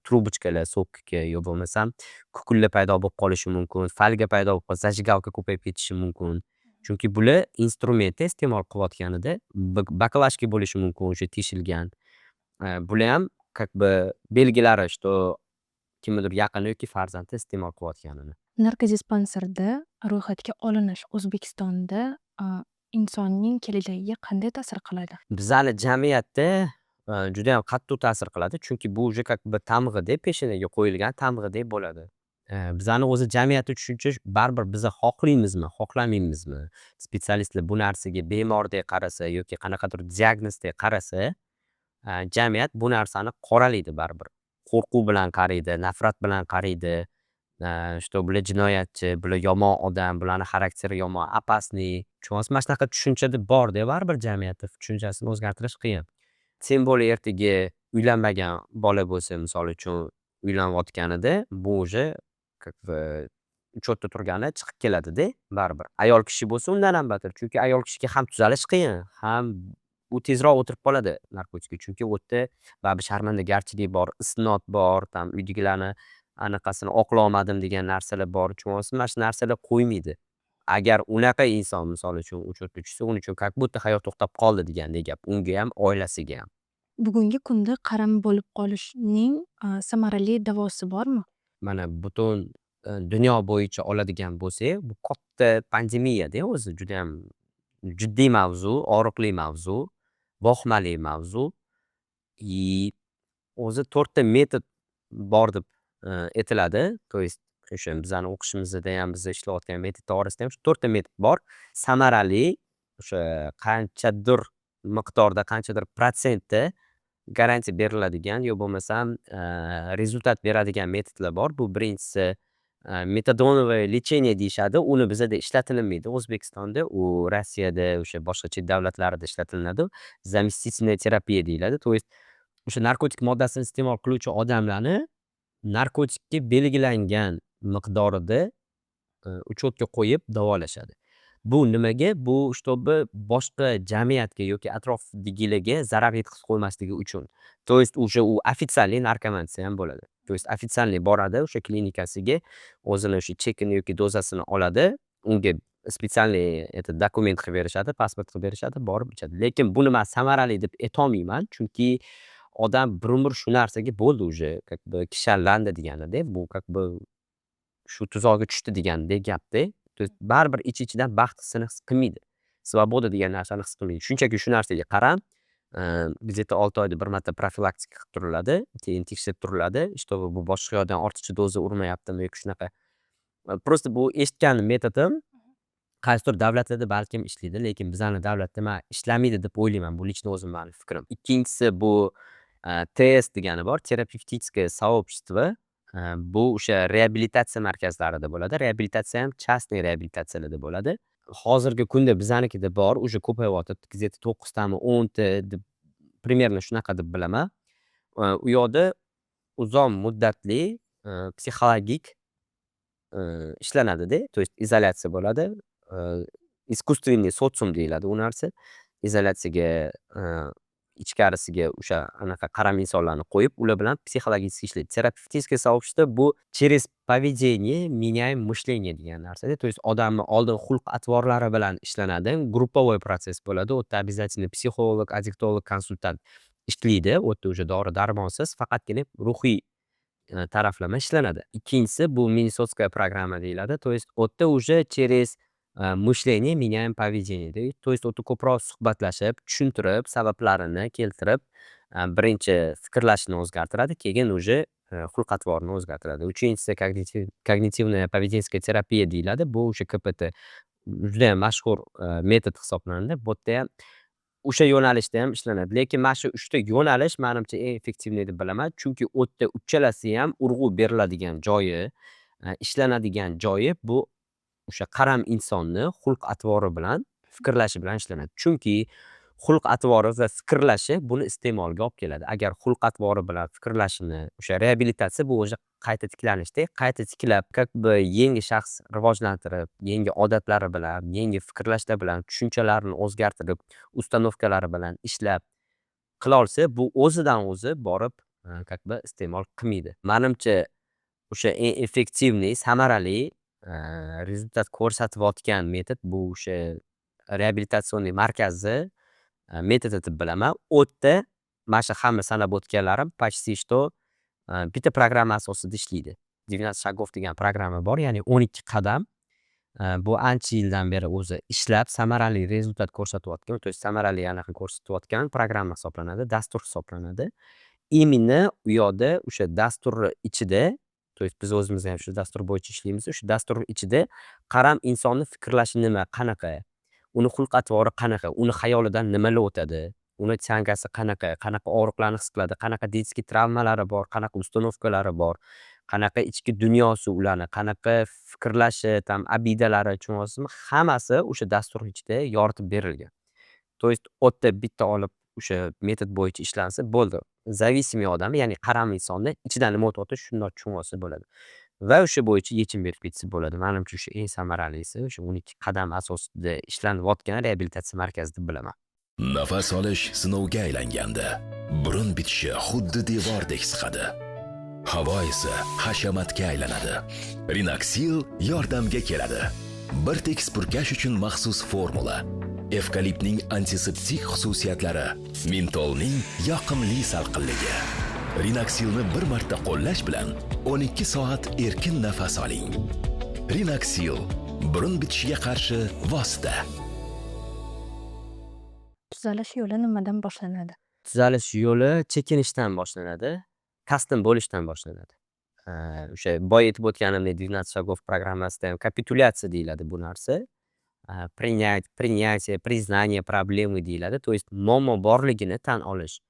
trubochkalar so'qqi yo bo'lmasam kukunlar paydo bo'lib qolishi mumkin. Folga paydo bo'lib qolsa, zajgalka ko'payib ketishi mumkin. Chunki bular instrumentda iste'mol qilayotganida baklajka bo'lishi mumkin o'sha teshilgan. Bular ham как бы belgilari, что kimnidir yaqini yoki farzandi iste'mol qilayotganini. Narkodispanserda ro'yxatga olinish O'zbekistonda insonning kelajagiga qanday ta'sir qiladi? Bizani jamiyatda judayam qattiq ta'sir qiladi. Chunki bu уже как бы tamg'idek, peshonaga qo'yilgan tamg'idek bo'ladi. Bizani o'zi jamiyatni tushuncha baribir biza xohlaymizmi, xohlamaymizmi, spetsialistlar bu narsaga bemordek qarasa yoki qanaqadir diagnozdek qarasa, jamiyat bu narsani qoralaydi baribir. Qo'rquv bilan qaraydi, nafrat bilan qaraydi. Что bular jinoyatchi, bular yomon odam, bularni xarakteri yomon, опасный. Tushunasiz, mana shunaqa tushunchada bor-da baribir jamiyatda tushunchasini o'zgartirish qiyin. Sen bola ertaga uylanmagan bola bo'lsa, misol uchun uylanayotganida bu уже как бы учетda turgani chiqib keladida baribir. Ayol kishi bo'lsa undan ham battar. Chunki ayol kishiga ham tuzalish qiyin, ham u tezroq o'tirib qoladi narkotikga. Chunki u yerda baribir sharmandagarchilik bor, isnod bor, tam uydagilarni anaqasini oqlolmadim degan narsalar bor. Tushunasiz, mana shu narsalar qo'ymaydi. Agar unaqa inson misol uchun uchetga tushsa, uning uchun как будто hayot to'xtab qoldi degandek gap. Unga ham, oilasiga ham. Bugungi kunda qaram bo'lib qolishning samarali davosi bormi? Mana butun dunyo bo'yicha oladigan bo'lsak, bu katta pandemiyada o'zi judayam jiddiy mavzu, og'riqli mavzu, bo'g'mali mavzu. O'zi 4 ta metod bor deb aytiladi. To есть o'sha bizani o'qishimizda ham, biz ishlayotgan metod to'g'risida ham 4 ta metod bor. Samarali o'sha qanchadir miqdorda, qanchadir protsentda garantiya beriladigan yo bo'lmasam rezultat beradigan metodlar bor. Bu birinchisi metadonovoye lechение deyishadi. Uni bizada ishlatilmaydi O'zbekistonda, u Rossiyada, o'sha boshqa chet davlatlarda ishlatiladi. Zamестительная terapiya deyiladi. To есть o'sha narkotik moddasini iste'mol qiluvchi odamlarni narkotikka belgilangan miqdorida uchetga qo'yib davolashadi. Bu nimaga? Bu чтобы boshqa jamiyatga yoki atrofdagilarga zarar yetkazib qo'ymasligi uchun. To есть o'sha u официальный narkoman desa ham bo'ladi. To есть официальный boradi o'sha klinikasiga, o'zini o'sha chekini yoki dozasini oladi. Unga spetsialniy dokument qilib berishadi, pasport qilib berishadi, borib ichadi. Lekin buni men samarali deb aytolmayman, chunki odam bir umr shu narsaga bo'ldi уже, как бы kishallandi deganida, bu как бы shu tuzoqqa tushdi degandek gapda. То есть baribir ich-ichidan baxt hissini his qilmaydi. Svoboda degan narsani his qilmaydi. Shunchaki shu narsaga qarab, где-то 6 oyda bir marta profilaktika qilib turiladi, keyin tekshirib turiladi, чтобы bu boshqa yoqdan ortiqcha doza urmayaptimi yoki shunaqa. Просто bu eshitgan metodim qaysidir davlatlarda balkim ishlaydi, lekin bizani davlatda men ishlamaydi deb o'ylayman. Bu лично o'zim meni fikrim. Ikkinchisi bu TS degani bor, terapevtическое сообщество. Bu o'sha reabilitatsiya markazlarida bo'ladi. Reabilitatsiya ham частный reabilitatsiyalarda bo'ladi. Hozirgi kunda bizanikida bor, уже ko'payyapti. Где-то 9 tami, 10 ta deb примерно shunaqa deb bilaman. U yoqda uzoq muddatli psixologik ishlanadi-da, to есть izolyatsiya bo'ladi. Искусственный sotsium deyiladi u narsa. Izolyatsiyaga ichkarisiga o'sha anaqa qaram insonlarni qo'yib, ular bilan psixologически ishlaydi. Terapevtическое сообщество bu через поведение меняем мышление degan narsa-da. To есть odamni oldin xulq-atvorlari bilan ishlanadi. Групповой protsess bo'ladi. U yerda обязательно psixolog, adiktolog, konsultant ishlaydi. U yerda o'sha dori-darmonsiz, faqatgina ruhiy taraflama ishlanadi. Ikkinchisi bu Minnesotskaya programma deyiladi. To есть u yerda уже через mышление меняем поведение. То есть u yerda ko'proq suhbatlashib, tushuntirib, sabablarini keltirib, birinchi fikrlashni o'zgartiradi, keyin уже xulq-atvorni o'zgartiradi. Uchinchisi kognitivная поведенческая terapiya deyiladi. Bu o'sha KPT juda ham mashhur metod hisoblanadi. Bu yerda ham o'sha yo'nalishda ham ishlanadi. Lekin mana shu 3 ta yo'nalish menimcha eng effektivniy deb bilaman. Chunki u yerda uchalasi ham urg'u beriladigan joyi, ishlanadigan joyi bu o'sha qaram insonni xulq-atvori bilan, fikrlashi bilan ishlanadi. Chunki xulq atvori va fikrlashi buni iste'molga olib keladi. Agar xulq atvori bilan fikrlashini o'sha reabilitatsiya bu o'sha qayta tiklanishda qayta tiklab, как бы yangi shaxs rivojlantirib, yangi odatlari bilan, yangi fikrlashlar bilan, tushunchalarini o'zgartirib, ustanovkalari bilan ishlab qila olsa, bu o'zidan o'zi borib как бы iste'mol qilmaydi. Manimcha o'sha eng effektivniy, samarali rezultat ko'rsatayotgan metod bu o'sha reabilitatsion markazi metodi deb bilaman. U yerda mana shu hamma sanab o'tganlarim почти что bitta programma asosida ishlaydi. 12 shagov degan programma bor, ya'ni 12 qadam. Bu ancha yildan beri o'zi ishlab samarali rezultat ko'rsatayotgan, to есть samarali anaqa ko'rsatayotgan programma hisoblanadi, dastur hisoblanadi. Именно u yoqda o'sha dasturni ichida, to есть biz o'zimiz ham shu dastur bo'yicha ishlaymiz. O'sha dastur ichida qaram insonni fikrlashi nima, qanaqa, uni xulq atvori qanaqa, uni xayolidan nimalar o'tadi, uni tyankasi qanaqa, qanaqa og'riqlarni his qiladi, qanaqa детский travmalari bor, qanaqa ustanovkalari bor, qanaqa ichki dunyosi ularni, qanaqa fikrlashi, tam abidalari, tushunasizmi? Hammasi o'sha dastur ichida yoritib berilgan. To есть o'tda bitta olib o'sha metod bo'yicha ishlansa bo'ldi. Зависимый odam, ya'ni qaram insonni ichidan nima o'tyapti shundoq tushunib olsa bo'ladi. Va o'sha bo'yicha yechim berib ketsa bo'ladi. Menimcha o'sha eng samaralisi o'sha 12 qadam asosida ishlanayotgan reabilitatsiya markazi deb bilaman. Nafas olish sinovga aylanganda, burun bitishi xuddi devordek siqadi. Havo esa hashamatga aylanadi. Rinaxil yordamga keladi. Bir tekis purkash uchun maxsus formula. Evkaliptning antiseptik xususiyatlari, mentolning yoqimli salqinligi. Rinaxilni bir marta qo'llash bilan 12 soat erkin nafas oling. Rinaxil burun bitishiga qarshi vosita. Tuzalish yo'li nimadan boshlanadi? Tuzalish yo'li chekinishdan boshlanadi, taslim bo'lishdan boshlanadi. O'sha boya aytib o'tganimdek 12 shagov programmasida ham kapitulyatsiya deyiladi bu narsa. Принятие, признание проблемы deyiladi. To есть muammo borligini tan olish.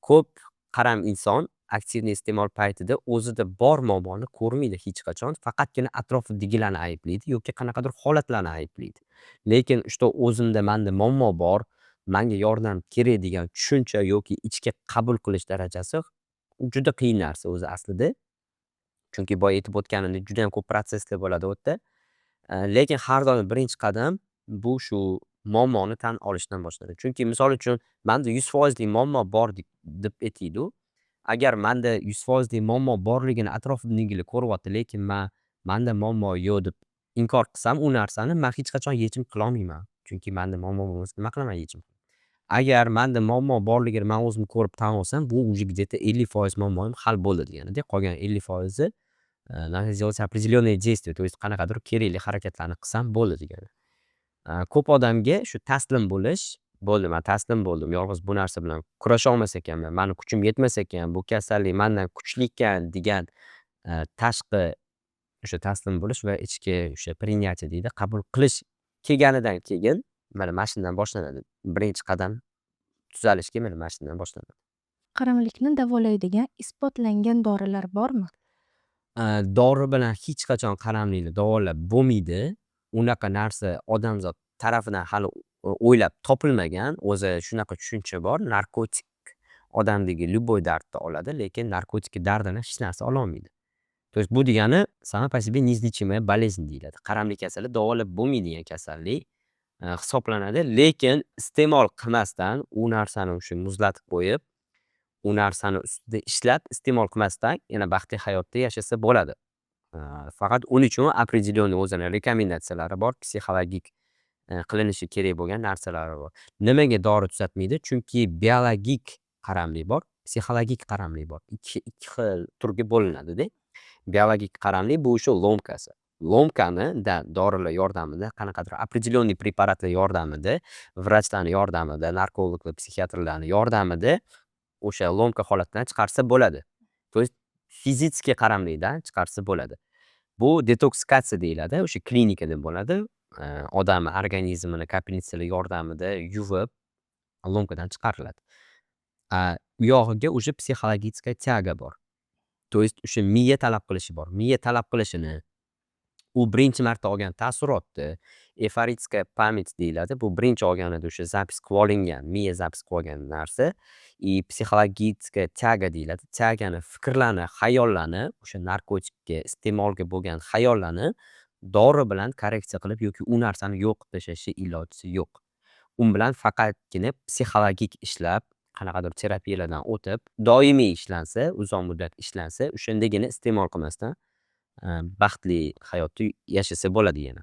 Ko'p qaram inson aktivniy iste'mol paytida o'zida bor muammoni ko'rmaydi hech qachon, faqatgina atrofidagilarni ayblaydi yoki qanaqadir holatlarni ayblaydi. Lekin что o'zimda menda muammo bor, menga yordam kerak degan tushuncha yoki ichki qabul qilish darajasi juda qiyin narsa o'zi aslida. Chunki boya aytib o'tganimdek juda ham ko'p protsesslar bo'ladi u yerda. Lekin har doim birinchi qadam bu shu muammoni tan olishdan boshlanadi. Chunki misol uchun menda 100% lik muammo bor deb aytaylik. Agar menda 100% lik muammo borligini atrofimdagilar ko'ryapti, lekin menda muammo yo'q deb inkor qilsam, u narsani men hech qachon yechim qila olmayman. Chunki menda muammo bo'lmasa nima qilaman yechim? Agar menda muammo borligini men o'zim ko'rib tan olsam, bu уже где-то 50% muammoim hal bo'ldi deganida. Qolgan 50% надо сделать определенные действия, то есть qanaqadir kerakli harakatlarni qilsam bo'ldi degani. Ko'p odamga shu taslim bo'lish, bo'ldi, men taslim bo'ldim, yolg'iz bu narsa bilan kurasha olmas ekanman, meni kuchim yetmas ekan, bu kasallik mendan kuchli ekan degan tashqi o'sha taslim bo'lish va ichki o'sha принятие deydi, qabul qilish kelganidan keyin mana shundan boshlanadi. Birinchi qadam tuzalishga mana shundan boshlanadi. Qaramlikni davolaydigan isbotlangan dorilar bormi? Dori bilan hech qachon qaramlikni davolab bo'lmaydi. Unaqa narsa odamzod tarafidan hali o'ylab topilmagan. O'zi shunaqa tushuncha bor. Narkotik odamdagi любой dardni oladi, lekin narkotik dardini hech narsa ola olmaydi. То есть bu degani sama по себе неизлечимая болезнь deyiladi. Qaramlik kasali davolab bo'lmaydigan kasallik hisoblanadi, lekin iste'mol qilmasdan u narsani o'sha muzlatib qo'yib, u narsani ustida ishlab iste'mol qilmasdan yana baxtli hayotda yashasa bo'ladi. Faqat uning uchun определенный o'zini rekomendatsiyalari bor, psixologik qilinishi kerak bo'lgan narsalari bor. Nimaga dori tuzatmaydi? Chunki biologik qaramlik bor, psixologik qaramlik bor. Ikki xil turga bo'linadi-da. Biologik qaramlik bu o'sha lomkasi. Lomkani dorilar yordamida, qanaqadir определенный preparatlar yordamida, vrachlarning yordamida, narkologlar, psixiatrlarning yordamida o'sha lomka holatidan chiqarsa bo'ladi. To есть fizический qaramlikdan chiqarsa bo'ladi. Bu detoksikatsiya deyiladi, o'sha klinikada bo'ladi. Odam organizmini kapelnitsalar yordamida yuvib lomkadan chiqariladi. U yog'iga o'sha psixologическая тяга bor. To есть o'sha miya talab qilishi bor. Miya talab qilishini u birinchi marta olgan taassurotni eforitskiy pamять deyiladi. Bu birinchi olganida o'sha zapis qilib olingan, miya zapis qilib olgan narsa. Psixologическая tyaga deyiladi. Tyagani fikrlarni, xayollarni, o'sha narkotikga, iste'molga bo'lgan xayollarni dori bilan korreksiya qilib yoki u narsani yo'q qilib tashlashni iloji yo'q. U bilan faqatgina psixologik ishlab, qanaqadir terapiyalardan o'tib, doimiy ishlansa, uzoq muddat ishlansa, o'shandagina iste'mol qilmasdan baxtli hayotni yashasa bo'ladi yana.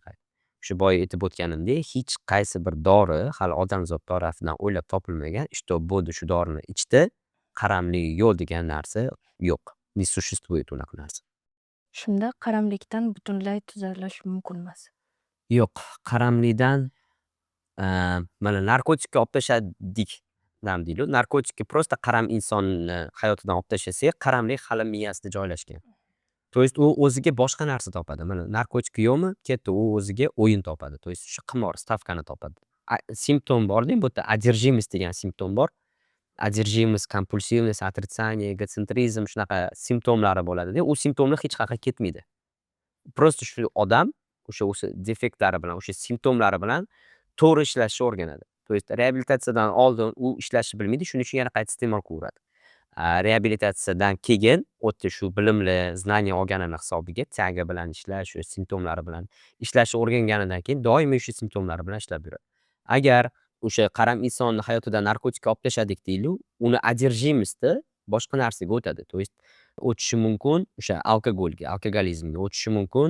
O'sha boya aytib o'tganimdek, hech qaysi bir dori hali odamzod tarafidan o'ylab topilmagan, что bo'ldi shu dorini ichdi, qaramli yo'l degan narsa yo'q. Не существует unaqa narsa. Shunda qaramlikdan butunlay tuzalish mumkin emas. Yo'q, qaramlikdan mana narkotikka olib tashladik deydi. Narkotikka prosta qaram insonni hayotidan olib tashlasak, qaramlik hali miyasida joylashgan. То есть u o'ziga boshqa narsa topadi. Mana narkotik yo'qmi? Ketdi, u o'ziga o'yin topadi. То есть o'sha qimor, stavkani topadi. Simptom bor-da, bu yerda одержимость degan simptom bor. Одержимость, kompulsivность, отрицание, egocentrizm shunaqa simptomlari bo'ladi-da. U simptomlar hech qayerga ketmaydi. Prosta shu odam o'sha defektlari bilan, o'sha simptomlari bilan to'g'ri ishlashni o'rganadi. То есть reabilitatsiyadan oldin u ishlashni bilmaydi, shuning uchun yana qayta iste'mol qilaveradi. Reabilitatsiyadan keyin o'tda shu bilimli, znaniya olganini hisobiga tyaga bilan ishlash, o'sha simptomlari bilan ishlashni o'rganganidan keyin doimiy o'sha simptomlari bilan ishlab yuradi. Agar o'sha qaram insonni hayotidan narkotikka olib tashladik deylik, uni одержимостьи boshqa narsaga o'tadi. То есть o'tishi mumkin o'sha alkogolga, alkogolizmga o'tishi mumkin,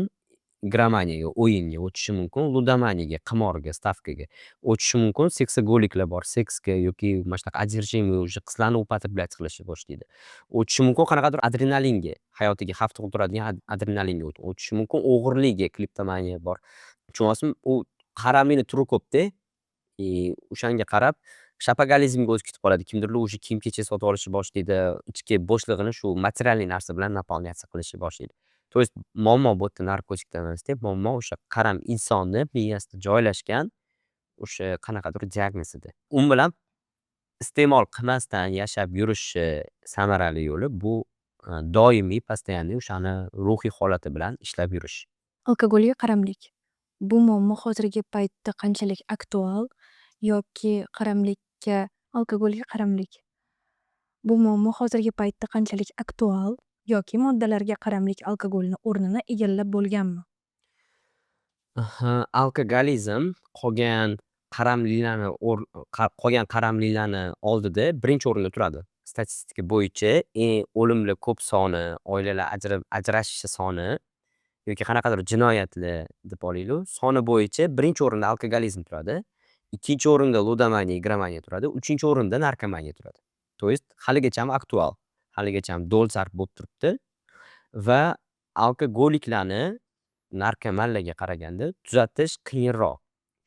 gramaniyaga, o'yinga o'tishi mumkin, ludomaniyaga, qimorga, stavkaga o'tishi mumkin. Seksogoliklar bor, seksga yoki mana shunaqa одержимый уже qizlarni употреблять qilishni boshlaydi. O'tishi mumkin qanaqadir adrenalinga, hayotiga xavf tug'diradigan adrenalinga o'tishi mumkin. O'g'irlikga, kleptomaniya bor. Tushunasizmi? U qaramlikni turi ko'p-da. O'shanga qarab shapogalizmga o'zi ketib qoladi. Kimdirlar уже kiyim-kechak sotib olishni boshlaydi. Ichki bo'shlig'ini shu materialniy narsa bilan naполняться qilishni boshlaydi. То есть muammo bu yerda narkotikda emas-da, muammo o'sha qaram insonni miyasida joylashgan o'sha qanaqadir diagnoz edi. U bilan iste'mol qilmasdan yashab yurishni samarali yo'li bu doimiy, постоянный o'shani ruhiy holati bilan ishlab yurish. Alkogolga qaramlik. Bu muammo hozirgi paytda qanchalik aktual yoki alkogolga qaramlik. Bu muammo hozirgi paytda qanchalik aktual yoki moddalarga qaramlik alkogolni o'rnini egallab bo'lganmi? Alkogolizm qolgan qaramliklarni oldida birinchi o'rinda turadi. Statistika bo'yicha eng o'limli ko'p soni, oilalar ajrashishi soni yoki qanaqadir jinoyatlar deb olaylik, soni bo'yicha birinchi o'rinda alkogolizm turadi. Ikkinchi o'rinda ludomaniya, gramaniya turadi. Uchinchi o'rinda narkomaniya turadi. То есть haligacha aktual, haligacha dolzarb bo'lib turibdi va alkogoliklarni narkomanlarga qaraganda tuzatish qiyinroq.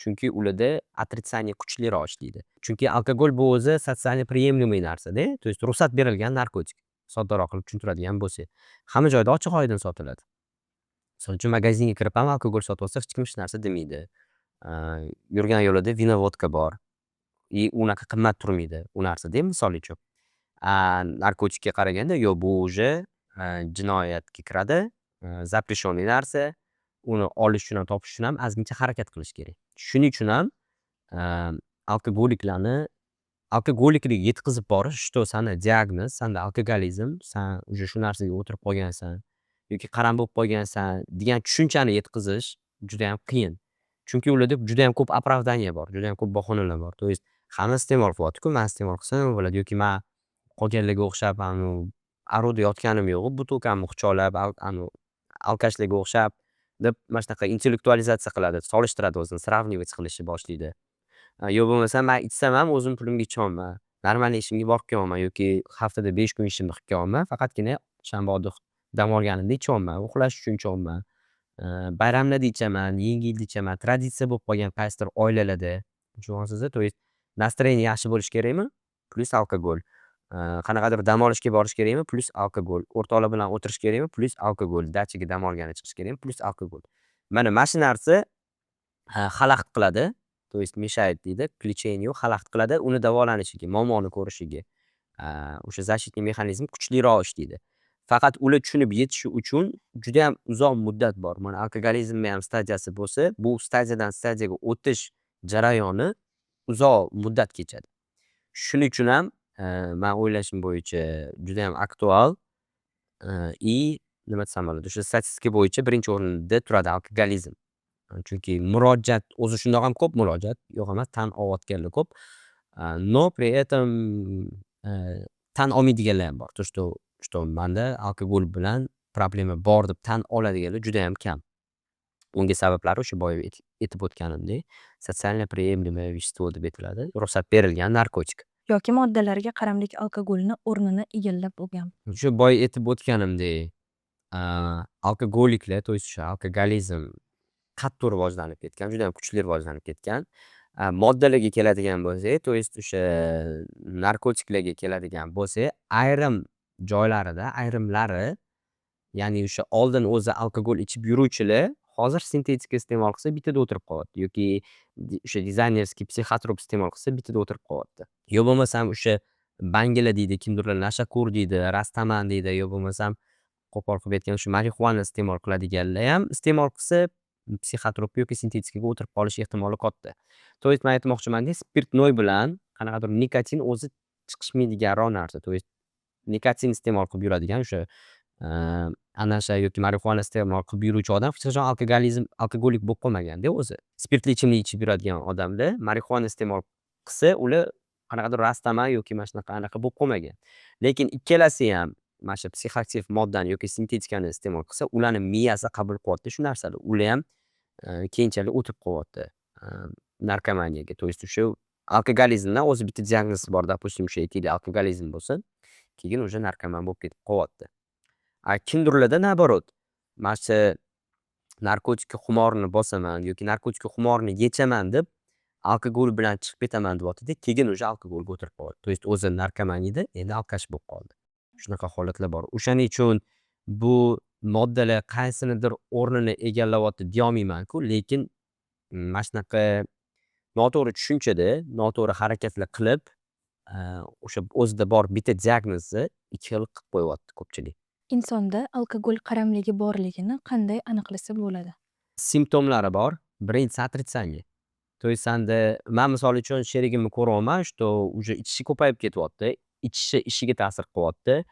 Chunki ularda отрицание kuchliroq ishlaydi. Chunki alkogol bu o'zi социально приемлемый narsa-da. То есть ruxsat berilgan narkotik. Soddaroq qilib tushuntiradigan bo'lsak, hamma joyda ochiq-oydin sotiladi. Misol uchun magazinga kirib ham alkogol sotib olsa, hech kim hech narsa demaydi. Yurgan yo'lida vino vodka bor. Unaqa qimmat turmaydi u narsa-da, misol uchun. Narkotikka qaraganda yo'q, bu уже jinoyatga kiradi. Запрещенный narsa. Uni olish uchun ham, topish uchun ham ozgincha harakat qilish kerak. Shuning uchun ham alkogoliklik yetkazib borish, что sani diagnoz, sanda alkogolizm, san уже shu narsaga o'tirib qolgansan yoki qaram bo'lib qolgansan degan tushunchani yetkazish juda ham qiyin. Chunki ularda juda ham ko'p оправдание bor, juda ham ko'p bahonalar bor. То есть hamma iste'mol qilyapti-ku, men iste'mol qilsam nima bo'ladi yoki men qolganlarga o'xshab aro'da yotganim yo'q, butilkamni quchoqlab, alkashlarga o'xshab deb mana shunaqa intellektualizatsiya qiladi, solishtiradi o'zini, сравнивать qilishni boshlaydi. Yo bo'lmasa men ichsam ham o'zim pulimga ichyapman. Normal ishimga borib kelyapman yoki haftada 5 kun ishimni qilib kelyapman. Faqatgina shanba dam olganimda ichyapman, uxlash uchun ichyapman. Bayramlarda ichaman, yangi yilda ichaman. Traditsiya bo'lib qolgan qaysidir oilalarda. Tushunyapsizmi? То есть настроение yaxshi bo'lishi kerakmi? Plus alkogol. Qanaqadir dam olishga borish kerakmi? Plus alkogol. O'rtoqlar bilan o'tirish kerakmi? Plus alkogol. Dachaga dam olgani chiqish kerakmi? Plus alkogol. Mana shu narsa xalaqit qiladi. То есть мешает deydi, к xalaqit qiladi, uni davolanishiga, muammoni ko'rishiga. O'sha защитный mexanizm kuchliroq ishlaydi. Faqat ular tushunib yetishi uchun juda ham uzoq muddat bor. Mana alkogolizmni ham stadiyasi bo'lsa, bu stadiyadan stadiyaga o'tish jarayoni uzoq muddat kechadi. Shuning uchun ham men o'ylashim bo'yicha juda ham aktual и nima desam bo'ladi, o'sha statistika bo'yicha birinchi o'rinda turadi alkogolizm. Chunki murojaat o'zi shundoq ham ko'p murojaat, yo'q emas, tan olayotganlar ko'p. Но при этом tan olmaydiganlar ham bor. То, что manda alkogol bilan problema bor deb tan oladiganlar juda ham kam. Unga sabablari o'sha boya aytib o'tganimdek, социально приемлемое вещество deb aytiladi. Ruxsat berilgan narkotik. Yoki moddalarga qaramlik alkogolni o'rnini egallab bo'lgan. Shu boya aytib o'tganimdek, alkogoliklar, то есть o'sha alkogolizm qattiq rivojlanib ketgan, juda ham kuchli rivojlanib ketgan. Moddalarga keladigan bo'lsak, то есть o'sha narkotiklarga keladigan bo'lsak, ayrim joylarida, ayrimlari, ya'ni o'sha oldin o'zi alkogol ichib yuruvchilar hozir sintetik iste'mol qilsa bittada o'tirib qolyapti yoki o'sha dizaynerskiy psixotrop iste'mol qilsa bittada o'tirib qolyapti. Yo bo'lmasam o'sha bangila deydi, kimdirlar nashakur deydi, rastaman deydi, yo bo'lmasam qo'pol qilib aytganda shu marixuana iste'mol qiladiganlar ham iste'mol qilsa psixotrop yoki sintetikaga o'tirib qolish ehtimoli katta. То есть men aytmoqchimanki, spirtnoy bilan qanaqadir nikotin o'zi chiqishmaydiganroq narsa. То есть nikotin iste'mol qilib yuradigan o'sha anasha yoki marixuana iste'mol qilib yuruvchi odam hech qachon alkogolik bo'lib qolmaganda o'zi. Spirtli ichimlik ichib yuradigan odamlar marixuana iste'mol qilsa, ular qanaqadir rastaman yoki mana shunaqa anaqa bo'lib qolmagan. Lekin ikkalasi ham mana shu psixoaktiv moddani yoki sintetikani iste'mol qilsa, ularni miyasi qabul qilyapti shu narsani. Ular ham keyinchalik o'tib qolyapti narkomaniyaga. То есть o'sha alkogolizmdan o'zi bitta diagnozi bor, допустим, o'sha aytaylik alkogolizm bo'lsa, keyin o'sha narkoman bo'lib ketib qolyapti. Kimdirlarda naborot, mana shu narkotikka xumorni bosaman yoki narkotikka xumorni yechaman deb alkogol bilan chiqib ketaman deyapti-da, keyin o'sha alkogolga o'tirib qoladi. То есть o'zi narkoman edi, endi alkash bo'lib qoldi. Shunaqa holatlar bor. O'shaning uchun bu moddalar qaysinidir o'rnini egallayapti deyolmayman-ku, lekin mana shunaqa noto'g'ri tushunchada, noto'g'ri harakatlar qilib, o'sha o'zida bor bitta diagnozni ikki xil qilib qo'yyapti ko'pchilik. Insonda alkogol qaramligi borligini qanday aniqlasa bo'ladi? Simptomlari bor. Birinchisi отрицание. То есть sanda men misol uchun sherigimni ko'ryapman, что уже ichishi ko'payib ketyapti. Ichishi ishiga ta'sir qilyapti.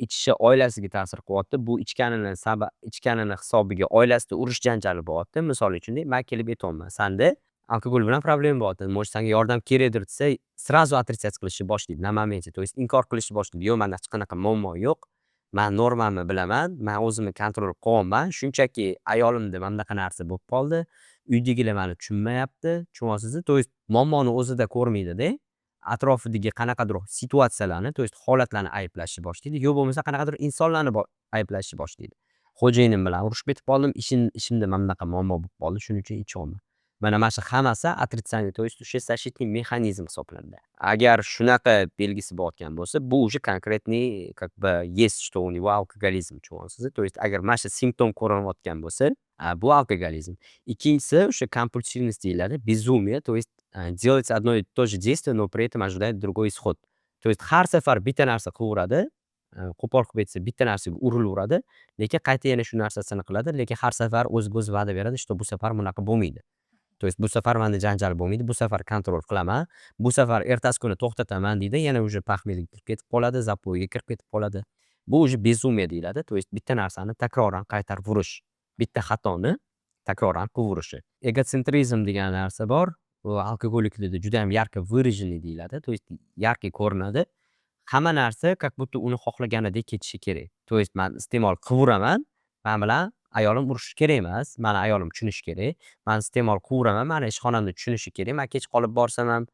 Ichishi oilasiga ta'sir qilyapti. Bu ichganini hisobiga oilasida urush janjali bo'lyapti. Misol uchun men kelib aytyapman, sanda alkogol bilan problema bo'lyapti. Может sanga yordam kerakdir desa, сразу отрицать qilishni boshlaydi. Namomente, то есть inkor qilishni boshlaydi. Yo'q, menda hech qanaqa muammo yo'q. Men normamni bilaman, men o'zimni kontrol qilyapman. Shunchaki ayolimda mana bunaqa narsa bo'lib qoldi. Uydagilar meni tushunmayapti, tushunyapsizmi? То есть muammoni o'zida ko'rmaydi-da, atrofidagi qanaqadir situatsiyalarni, то есть holatlarni ayblashni boshlaydi. Yo'q bo'lmasa qanaqadir insonlarni ayblashni boshlaydi. Xo'jayinim bilan urushib ketib qoldim, ishimda mana bunaqa muammo bo'lib qoldi, shuning uchun ichyapman. Mana shu hammasi отрицание, то есть o'sha защитный mexanizm hisoblanadi. Agar shunaqa belgisi bo'layotgan bo'lsa, bu уже конкретный как бы есть, что у него алкоголизм, tushunyapsizmi? То есть agar mana shu simptom ko'rinayotgan bo'lsa, bu alkogolizm. Ikkinchisi o'sha компульсивность deyiladi, безумие, то есть делать одно и то же действие, но при этом ожидать другой исход. То есть har safar bitta narsa qilaveradi, qo'pol qilib aytsa bitta narsaga urilaveradi, lekin qayta yana shu narsasini qiladi, lekin har safar o'ziga o'zi va'da beradi, что bu safar bunaqa bo'lmaydi. То есть bu safar menda janjal bo'lmaydi, bu safar kontrol qilaman, bu safar ertasi kuni to'xtataman deydi, yana уже pahmiylik kirib ketib qoladi, zapoyga kirib ketib qoladi. Bu уже безумие deyiladi. То есть bitta narsani takroran qaytarib urish, bitta xatoni takroran qilverishi. Egotsentrизм degan narsa bor. Bu alkogoliklarda juda ham ярко выраженный deyiladi. То есть яркий ko'rinadi. Hamma narsa как будто uni xohlaganidek ketishi kerak. То есть men iste'mol qilaveraman, men bilan ayolim urishishi kerak emas, mani ayolim tushunishi kerak. Men iste'mol qilaveraman, mani ishxonamda tushunishi kerak. Men kech qolib borsam ham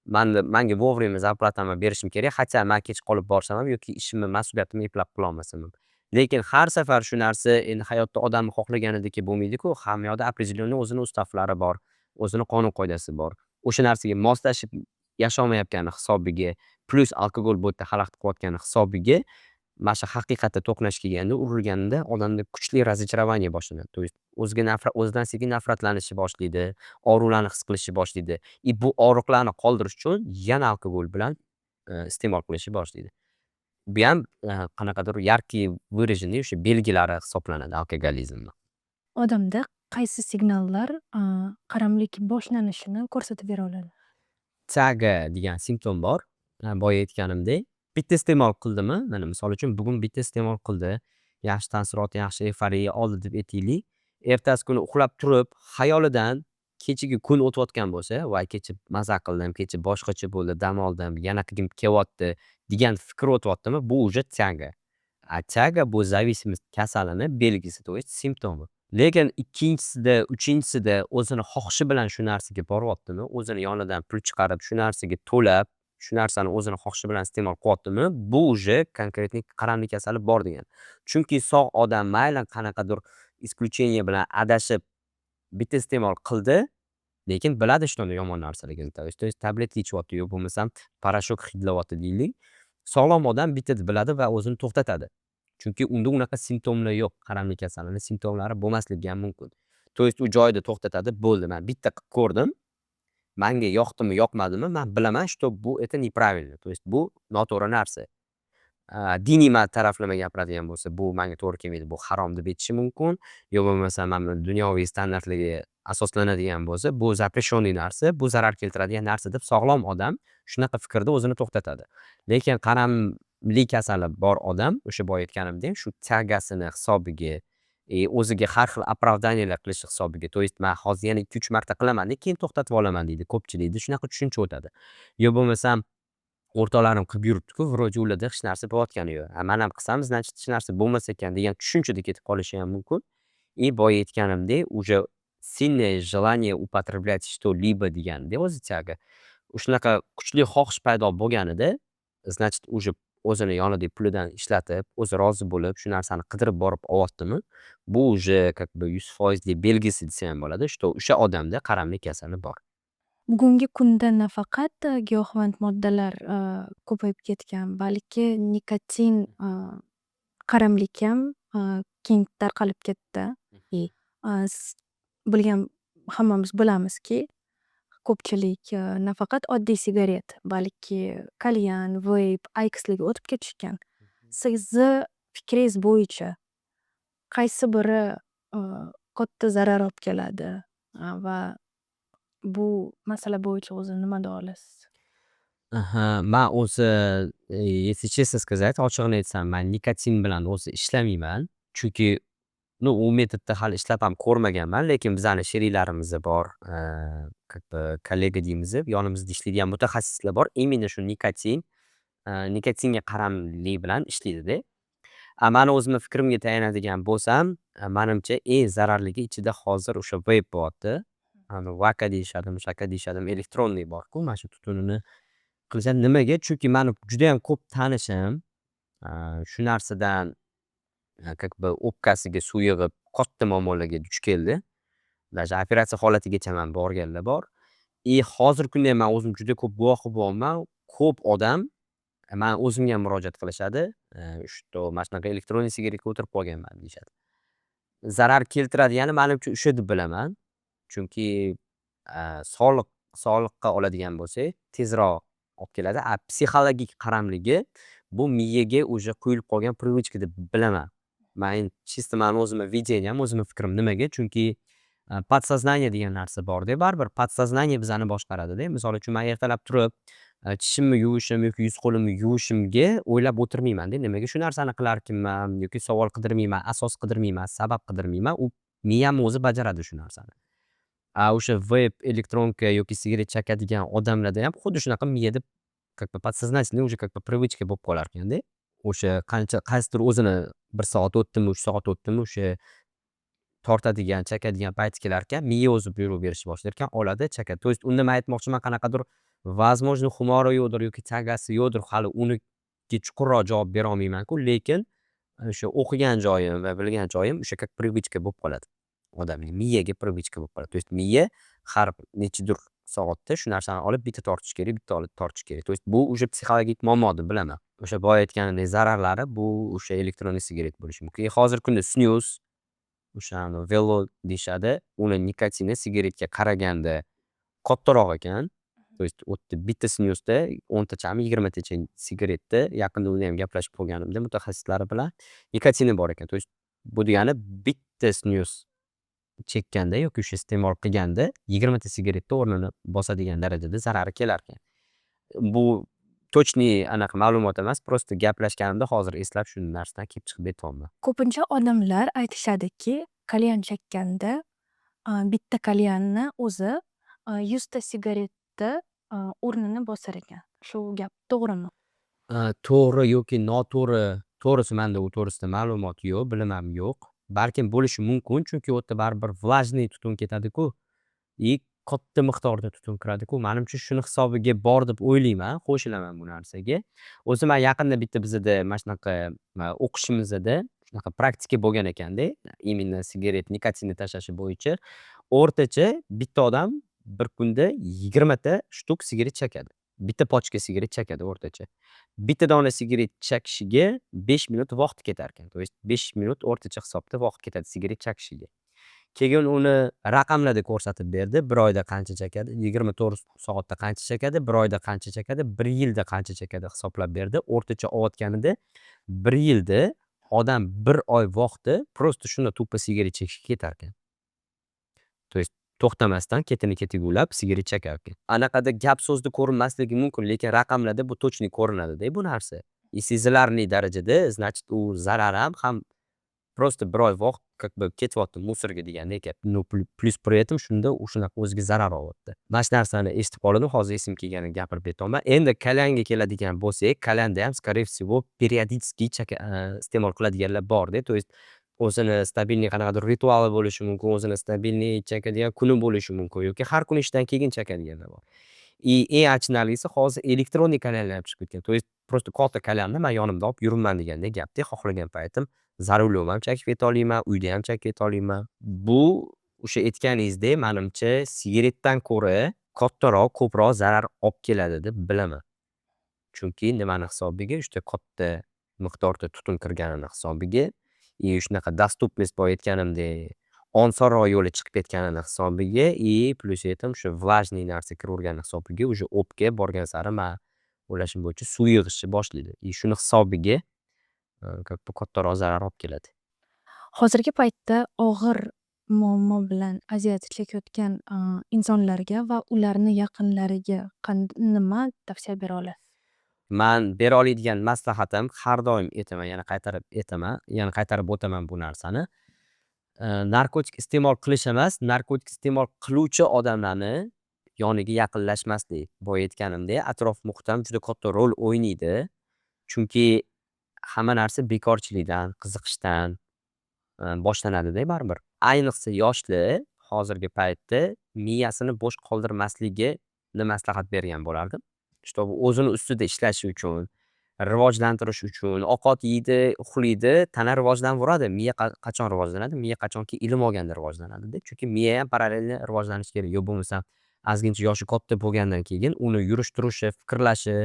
menga vовремя зарплатамni berishim kerak. Hatto men kech qolib borsam ham yoki ishimni, mas'uliyatimni eplab qila olmasam ham. Lekin har safar shu narsa endi hayotda odamni xohlaganidek bo'lmaydi-ku. Hammayoqda определенный o'zini ustavlari bor, o'zini qonun qoidasi bor. O'sha narsaga moslashib yasholmayotgani hisobiga, plus alkogol bu yerda xalaqit qilayotgani hisobiga mana shu haqiqatda to'qnash kelganda, urilganda odamda kuchli разочарование boshlanadi. То есть o'zidan sekin nafratlanishi boshlaydi, og'riqlarni his qilishni boshlaydi. Bu og'riqlarni qoldirish uchun yana alkogol bilan iste'mol qilishni boshlaydi. Bu ham qanaqadir yarki выраженный o'sha belgilari hisoblanadi alkogolizmni. Odamda qaysi signallar qaramlik boshlanishini ko'rsatib bera oladi? Tyaga degan simptom bor. Boya aytganimdek, bitta iste'mol qildimi, mana misol uchun bugun bitta iste'mol qildi, yaxshi taassurot, yaxshi eyforiya oldi deb aytaylik. Ertasi kuni uxlab turib, xayolidan kechagi kun o'tayotgan bo'lsa, voy kecha maza qildim, kecha boshqacha bo'ldi, dam oldim, yana qilgim kelyapti degan fikr o'tyaptimi, bu уже tyaga. Tyaga bu зависимость kasalini belgisi, то есть simptomi. Lekin ikkinchisida, uchinchisida o'zini xohishi bilan shu narsaga boryaptimi, o'zini yonidan pul chiqarib shu narsaga to'lab, shu narsani o'zini xohishi bilan iste'mol qilyaptimi, bu уже konkretniy qaramlik kasali bor degani. Chunki sog' odam mayli qanaqadir исключение bilan adashib bitta iste'mol qildi, lekin biladi что yomon narsaligini. То есть tabletka ichyapti yo bo'lmasam parashok hidlayapti deylik. Sog'lom odam bitta biladi va o'zini to'xtatadi. Chunki unda unaqa simptomlar yo'q. Qaramlik kasalining simptomlari bo'lmasligi ham mumkin. То есть u joyida to'xtatadi, bo'ldi, men bitta qilib ko'rdim. Menga yoqdimi, yoqmadimi, men bilaman, что bu это неправильно. То есть bu noto'g'ri narsa. Diniy taraflama gapiradigan bo'lsa, bu menga to'g'ri kelmaydi, bu harom deb aytishi mumkin. Yo bo'lmasa mana dunyoviy standartlarga asoslanadigan bo'lsa, bu запрещенный narsa, bu zarar keltiradigan narsa deb sog'lom odam shunaqa fikrda o'zini to'xtatadi. Lekin qaramlik kasali bor odam, o'sha boya aytganimdek, shu tyagasini hisobiga, o'ziga har xil оправданиялар qilish hisobiga, то есть men hozir yana 2-3 marta qilaman, keyin to'xtatib olaman deydi ko'pchilikda shunaqa tushuncha o'tadi. Yo bo'lmasam o'rtoqlarim qilib yuribdi-ku, вроде ularda hech narsa bo'layotgani yo'q. Men ham qilsam, значит hech narsa bo'lmas ekan degan tushunchada ketib qolishi ham mumkin. Boya aytganimdek, уже сильное желание употреблять что-либо degandek o'zi tyaga. Shunaqa kuchli xohish paydo bo'lganida, значит уже o'zini yonidagi pulidan ishlatib, o'zi rozi bo'lib, shu narsani qidirib borib olyaptimi, bu уже как бы 100% belgisi desa ham bo'ladi, что o'sha odamda qaramlik kasali bor. Bugungi kunda nafaqat giyohvand moddalar ko'payib ketgan, balki nikotin qaramlik ham keng tarqalib ketdi. Hammamiz bilamizki, ko'pchilik nafaqat oddiy sigaret, balki kalyan, vape, aykslarga o'tib ketishgan. Sizni fikringiz bo'yicha qaysi biri katta zarar olib keladi va bu masala bo'yicha o'zi nima deya olasiz? Men o'zi, если честно сказать, ochig'ini aytsam, men nikotin bilan o'zi ishlamayman. Chunki u metodda hali ishlab ham ko'rmaganman, lekin bizani sheriklarimiz bor, как бы kollega deymiz, yonimizda ishlaydigan mutaxassislar bor. Именно shu nikotinga qaramlik bilan ishlaydi-da. Mani o'zimni fikrimga tayanadigan bo'lsam, menimcha eng zararligi ichida hozir o'sha vape bo'lyapti. Vaka deyishadimi, shaka deyishadimi, elektronniy bor-ku, mana shu tutunini qilishadi. Nimaga? Chunki mani juda ham ko'p tanishim shu narsadan как бы o'pkasiga suv yig'ib katta muammolarga duch keldi. Даже operatsiya holatigacha ham borganlar bor. Hozirgi kunda ham men o'zim juda ko'p guvohi bo'lyapman. Ko'p odam men o'zimga ham murojaat qilishadi. Что mana shunaqa elektronniy sigaretga o'tirib qolganman deyishadi. Zarar keltiradiyani menimcha o'sha deb bilaman. Chunki sog'liqqa oladigan bo'lsak, tezroq olib keladi. Psixologik qaramligi bu miyaga уже quyilib qolgan привычка deb bilaman. Men чисто mani o'zimni видением, o'zimni fikrim nimaga? Chunki подсознание degan narsa bor-da, baribir подсознание bizani boshqaradi-da. Misol uchun men ertalab turib, tishimni yuvishim yoki yuz qo'limni yuvishimga o'ylab o'tirmayman-da. Nimaga shu narsani qilarkanman yoki savol qidirmayman, asos qidirmayman, sabab qidirmayman. U miyam o'zi bajaradi shu narsani. O'sha vape, elektronka yoki sigaret chakadigan odamlarda ham xuddi shunaqa miyada как бы подсознательный уже как бы привычка bo'lib qolar ekanda. O'sha qaysidir o'zini 1 soat o'tdimi, 3 soat o'tdimi, o'sha tortadigan, chakadigan payti kelar ekan, miya o'zi buyruq berishni boshlar ekan, oladi, chakadi. То есть unda men aytmoqchiman, qanaqadir возможно xumori yo'qdir yoki tagasi yo'qdir, hali uniga chuqurroq javob bera olmayman-ku, lekin o'sha o'qigan joyim va bilgan joyim o'sha как привычка bo'lib qoladi. Odamning miyaga привычка bo'lib qoladi. То есть miya har nechidir soatda shu narsani olib bitta tortish kerak, bitta olib tortish kerak. То есть bu уже psixologik muammo deb bilaman. O'sha boya aytganimdek zararlari bu o'sha elektronniy sigaret bo'lishi mumkin. Hozirgi kunda snus, o'sha velo deyishadi, uni nikotini sigaretga qaraganda kattaroq ekan. То есть bitta snyusda 10tachami 20tacha sigaretni yaqinda uni ham gaplashib qolganimda mutaxassislari bilan nikotini bor ekan. To есть bu degani bitta snyus chekkanda yoki o'sha iste'mol qilganda 20ta sigaretni o'rnini bosadigan darajada zarari kelarkan. Bu точный anaqa ma'lumot emas, просто gaplashganimda hozir eslab shu narsadan kelib chiqib aytyapman. Ko'pincha odamlar aytishadiki, kalyan chekkanda bitta kalyanni o'zi 100 ta sigaretni o'rnini bosar ekan. Shu gap to'g'rimi? To'g'ri yoki noto'g'ri, to'g'risi menda u to'g'risida ma'lumot yo'q, bilimam yo'q. Balkim bo'lishi mumkin, chunki u yerda baribir влажный tutun ketadi-ku и katta miqdorda tutun kiradi-ku. Menimcha shuni hisobiga bor deb o'ylayman, qo'shilaman bu narsaga. O'zi men yaqinda bitta bizada mana shunaqa o'qishimizda shunaqa praktika bo'lgan ekanda, именно sigaret nikotinni tashlashi bo'yicha o'rtacha bitta odam bir kunda 20ta shtuk sigaret chekadi. Bitta pochka sigaret chekadi o'rtacha. Bitta dona sigaret chekishiga 5 minut vaqt ketar ekan. To есть 5 minut o'rtacha hisobda vaqt ketadi sigaret chekishiga. Keyin uni raqamlarda ko'rsatib berdi. 1 oyda qancha chekadi, 24 soatda qancha chekadi, 1 oyda qancha chekadi, 1 yilda qancha chekadi hisoblab berdi. O'rtacha olayotganida 1 yilda odam 1 oy vaqti просто shunda tuppa sigaret chekishga ketar ekan. To есть to'xtamasdan ketini ketigulab sigaret chekar ekan. Anaqada gap so'zda ko'rinmasligi mumkin, lekin raqamlarda bu точный ko'rinadi-da bu narsa. Sezilarli darajada, значит, u zarari ham просто 1 oy vaqt как бы ketyapti musorga degandek gap. No plus при этом shunda u shunaqa o'ziga zarar olyapti. Mana shu narsani eshitib qoldim, hozir esim kelganini gapirib aytyapman. Endi kalyanga keladigan bo'lsak, kalyanda ham скорее всего периодически iste'mol qiladiganlar bor-da. То есть o'zini stabilniy qanaqadir rituali bo'lishi mumkin, o'zini stabilniy chekadigan kuni bo'lishi mumkin yoki har kuni ishdan keyin chekadiganlar bor. Eng achinarlisi hozir elektronnik kalyanlar ham chiqib ketgan. То есть просто katta kalyanni men yonimda olib yuribman degandek gapda, xohlagan paytim za rulyom ham chekib keta olmayman, uyda ham chekib keta olmayman. Bu o'sha aytganingizdek, menimcha sigaretdan ko'ra kattaroq, ko'proq zarar olib keladi deb bilaman. Chunki nimani hisobiga, juda katta miqdorda tutun kirganini hisobiga shunaqa dostupность boya aytganimdek osonroq yo'li chiqib ketganini hisobiga plus aytam shu влажный narsa kiravergani hisobiga уже o'pka borgan sari men o'ylashim bo'yicha suv yig'ishni boshlaydi. Shuni hisobiga как бы kattaroq zarar olib keladi. Hozirgi paytda og'ir muammo bilan aziyat chekayotgan insonlarga va ularni yaqinlariga nima tavsiya bera olasiz? Man bera oladigan maslahatim har doim aytaman, yana qaytarib aytaman, yana qaytarib o'taman bu narsani. Narkotik iste'mol qilish emas, narkotik iste'mol qiluvchi odamlarni yoniga yaqinlashmaslik. Boya aytganimdek, atrof muhit ham juda katta rol o'ynaydi. Chunki hamma narsa bekorchilikdan, qiziqishdan boshlanadi-da baribir. Ayniqsa yoshlar hozirgi paytda miyasini bo'sh qoldirmasligini maslahat bergan bo'lardim. Чтобы o'zini ustida ishlashi uchun, rivojlantirish uchun, ovqat yeydi, uxlaydi, tana rivojlanaveradi. Miya qachon rivojlanadi? Miya qachonki ilm olganda rivojlanadi-da. Chunki miya ham parallel rivojlanishi kerak. Yo bo'lmasa ozgincha yoshi katta bo'lgandan keyin uni yurish turishi, fikrlashi,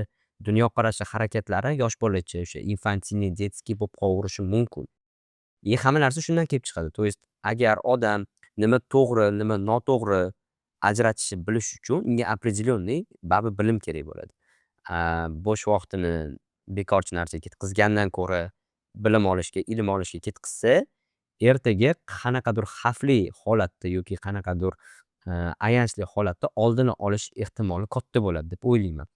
dunyoqarashi, harakatlari yosh bolacha o'sha infantilniy, детский bo'lib qolaverishi mumkin. Hamma narsa shundan kelib chiqadi. То есть agar odam nima to'g'ri, nima noto'g'ri ajratishni bilish uchun unga определенный baribir bilim kerak bo'ladi. Bo'sh vaqtini bekorchi narsaga ketkazgandan ko'ra bilim olishga, ilm olishga ketkazsa, ertaga qanaqadir xavfli holatda yoki qanaqadir ayanchli holatda oldini olish ehtimoli katta bo'ladi deb o'ylayman.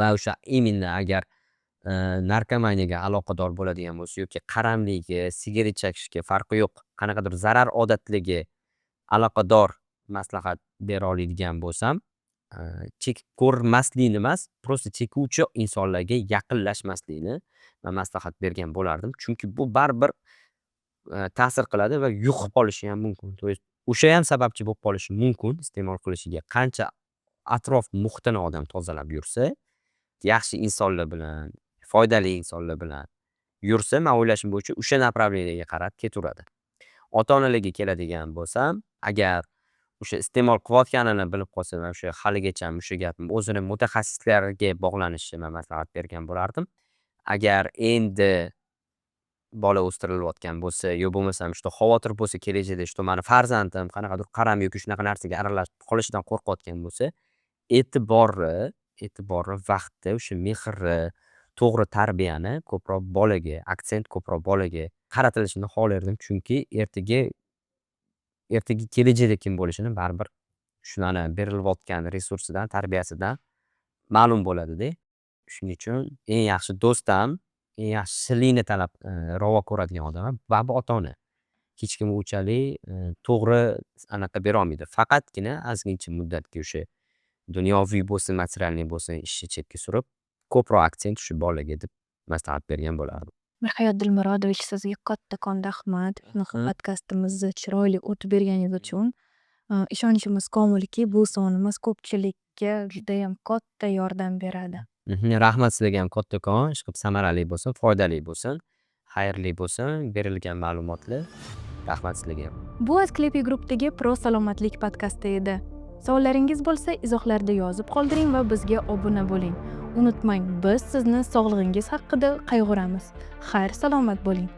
Va o'sha именно agar narkomaniyaga aloqador bo'ladigan bo'lsa yoki qaramliga, sigaret chekishga farqi yo'q, qanaqadir zarar odatlariga aloqador maslahat bera oladigan bo'lsam, chekib ko'rmaslikni emas, просто chekuvchi insonlarga yaqinlashmaslikni men maslahat bergan bo'lardim. Chunki bu baribir ta'sir qiladi va yuqib qolishi ham mumkin. То есть o'sha ham sababchi bo'lib qolishi mumkin iste'mol qilishiga. Qancha atrof muhitini odam tozalab yursa, yaxshi insonlar bilan, foydali insonlar bilan yursa, men o'ylashim bo'yicha o'sha направлениyaga qarab ketaveradi. Ota-onalarga keladigan bo'lsam, agar o'sha iste'mol qilayotganini bilib qolsa, men o'sha haligacha o'sha gapim o'zini mutaxassislarga bog'lanishni men maslahat bergan bo'lardim. Agar endi bola o'stirilayotgan bo'lsa, yo bo'lmasam shu xavotir bo'lsa, kelajakda shu meni farzandim qanaqadir qaram yoki shunaqa narsaga aralashib qolishidan qo'rqayotgan bo'lsa, e'tibori vaqti, o'sha mehri, to'g'ri tarbiyani ko'proq bolaga, aksent ko'proq bolaga qaratilishini xohlardim. Chunki ertaga kelajakda kim bo'lishini baribir shularni berilayotgan resursidan, tarbiyasidan ma'lum bo'ladi-da. Shuning uchun eng yaxshi do'stim, eng yaxshi shirinlikni ravo ko'radigan odam baba ota-ona. Hech kim unchalik to'g'ri anaqa berolmaydi. Faqatgina ozgincha muddatga o'sha dunyoviy bo'lsin, materialniy bo'lsin ishni chetga surib, ko'proq aksent shu bolaga deb maslahat bergan bo'lardim. Mirhayot Dilmurodovich, sizga kattakon rahmat. Podkastimizni chiroyli o'tib berganingiz uchun. Ishonchimiz komilki, bu sonimiz ko'pchilikka judayam katta yordam beradi. Rahmat sizlarga ham kattakon, ishqilib samarali bo'lsin, foydali bo'lsin, xayrli bo'lsin berilgan ma'lumotlar. Rahmat sizlarga ham. Bu Asklepiy Group'dagi Pro salomatlik podkasti edi. Savollaringiz bo'lsa, izohlarda yozib qoldiring va bizga obuna bo'ling. Unutmang, biz sizni sog'lig'ingiz haqida qayg'uramiz. Xayr, salomat bo'ling.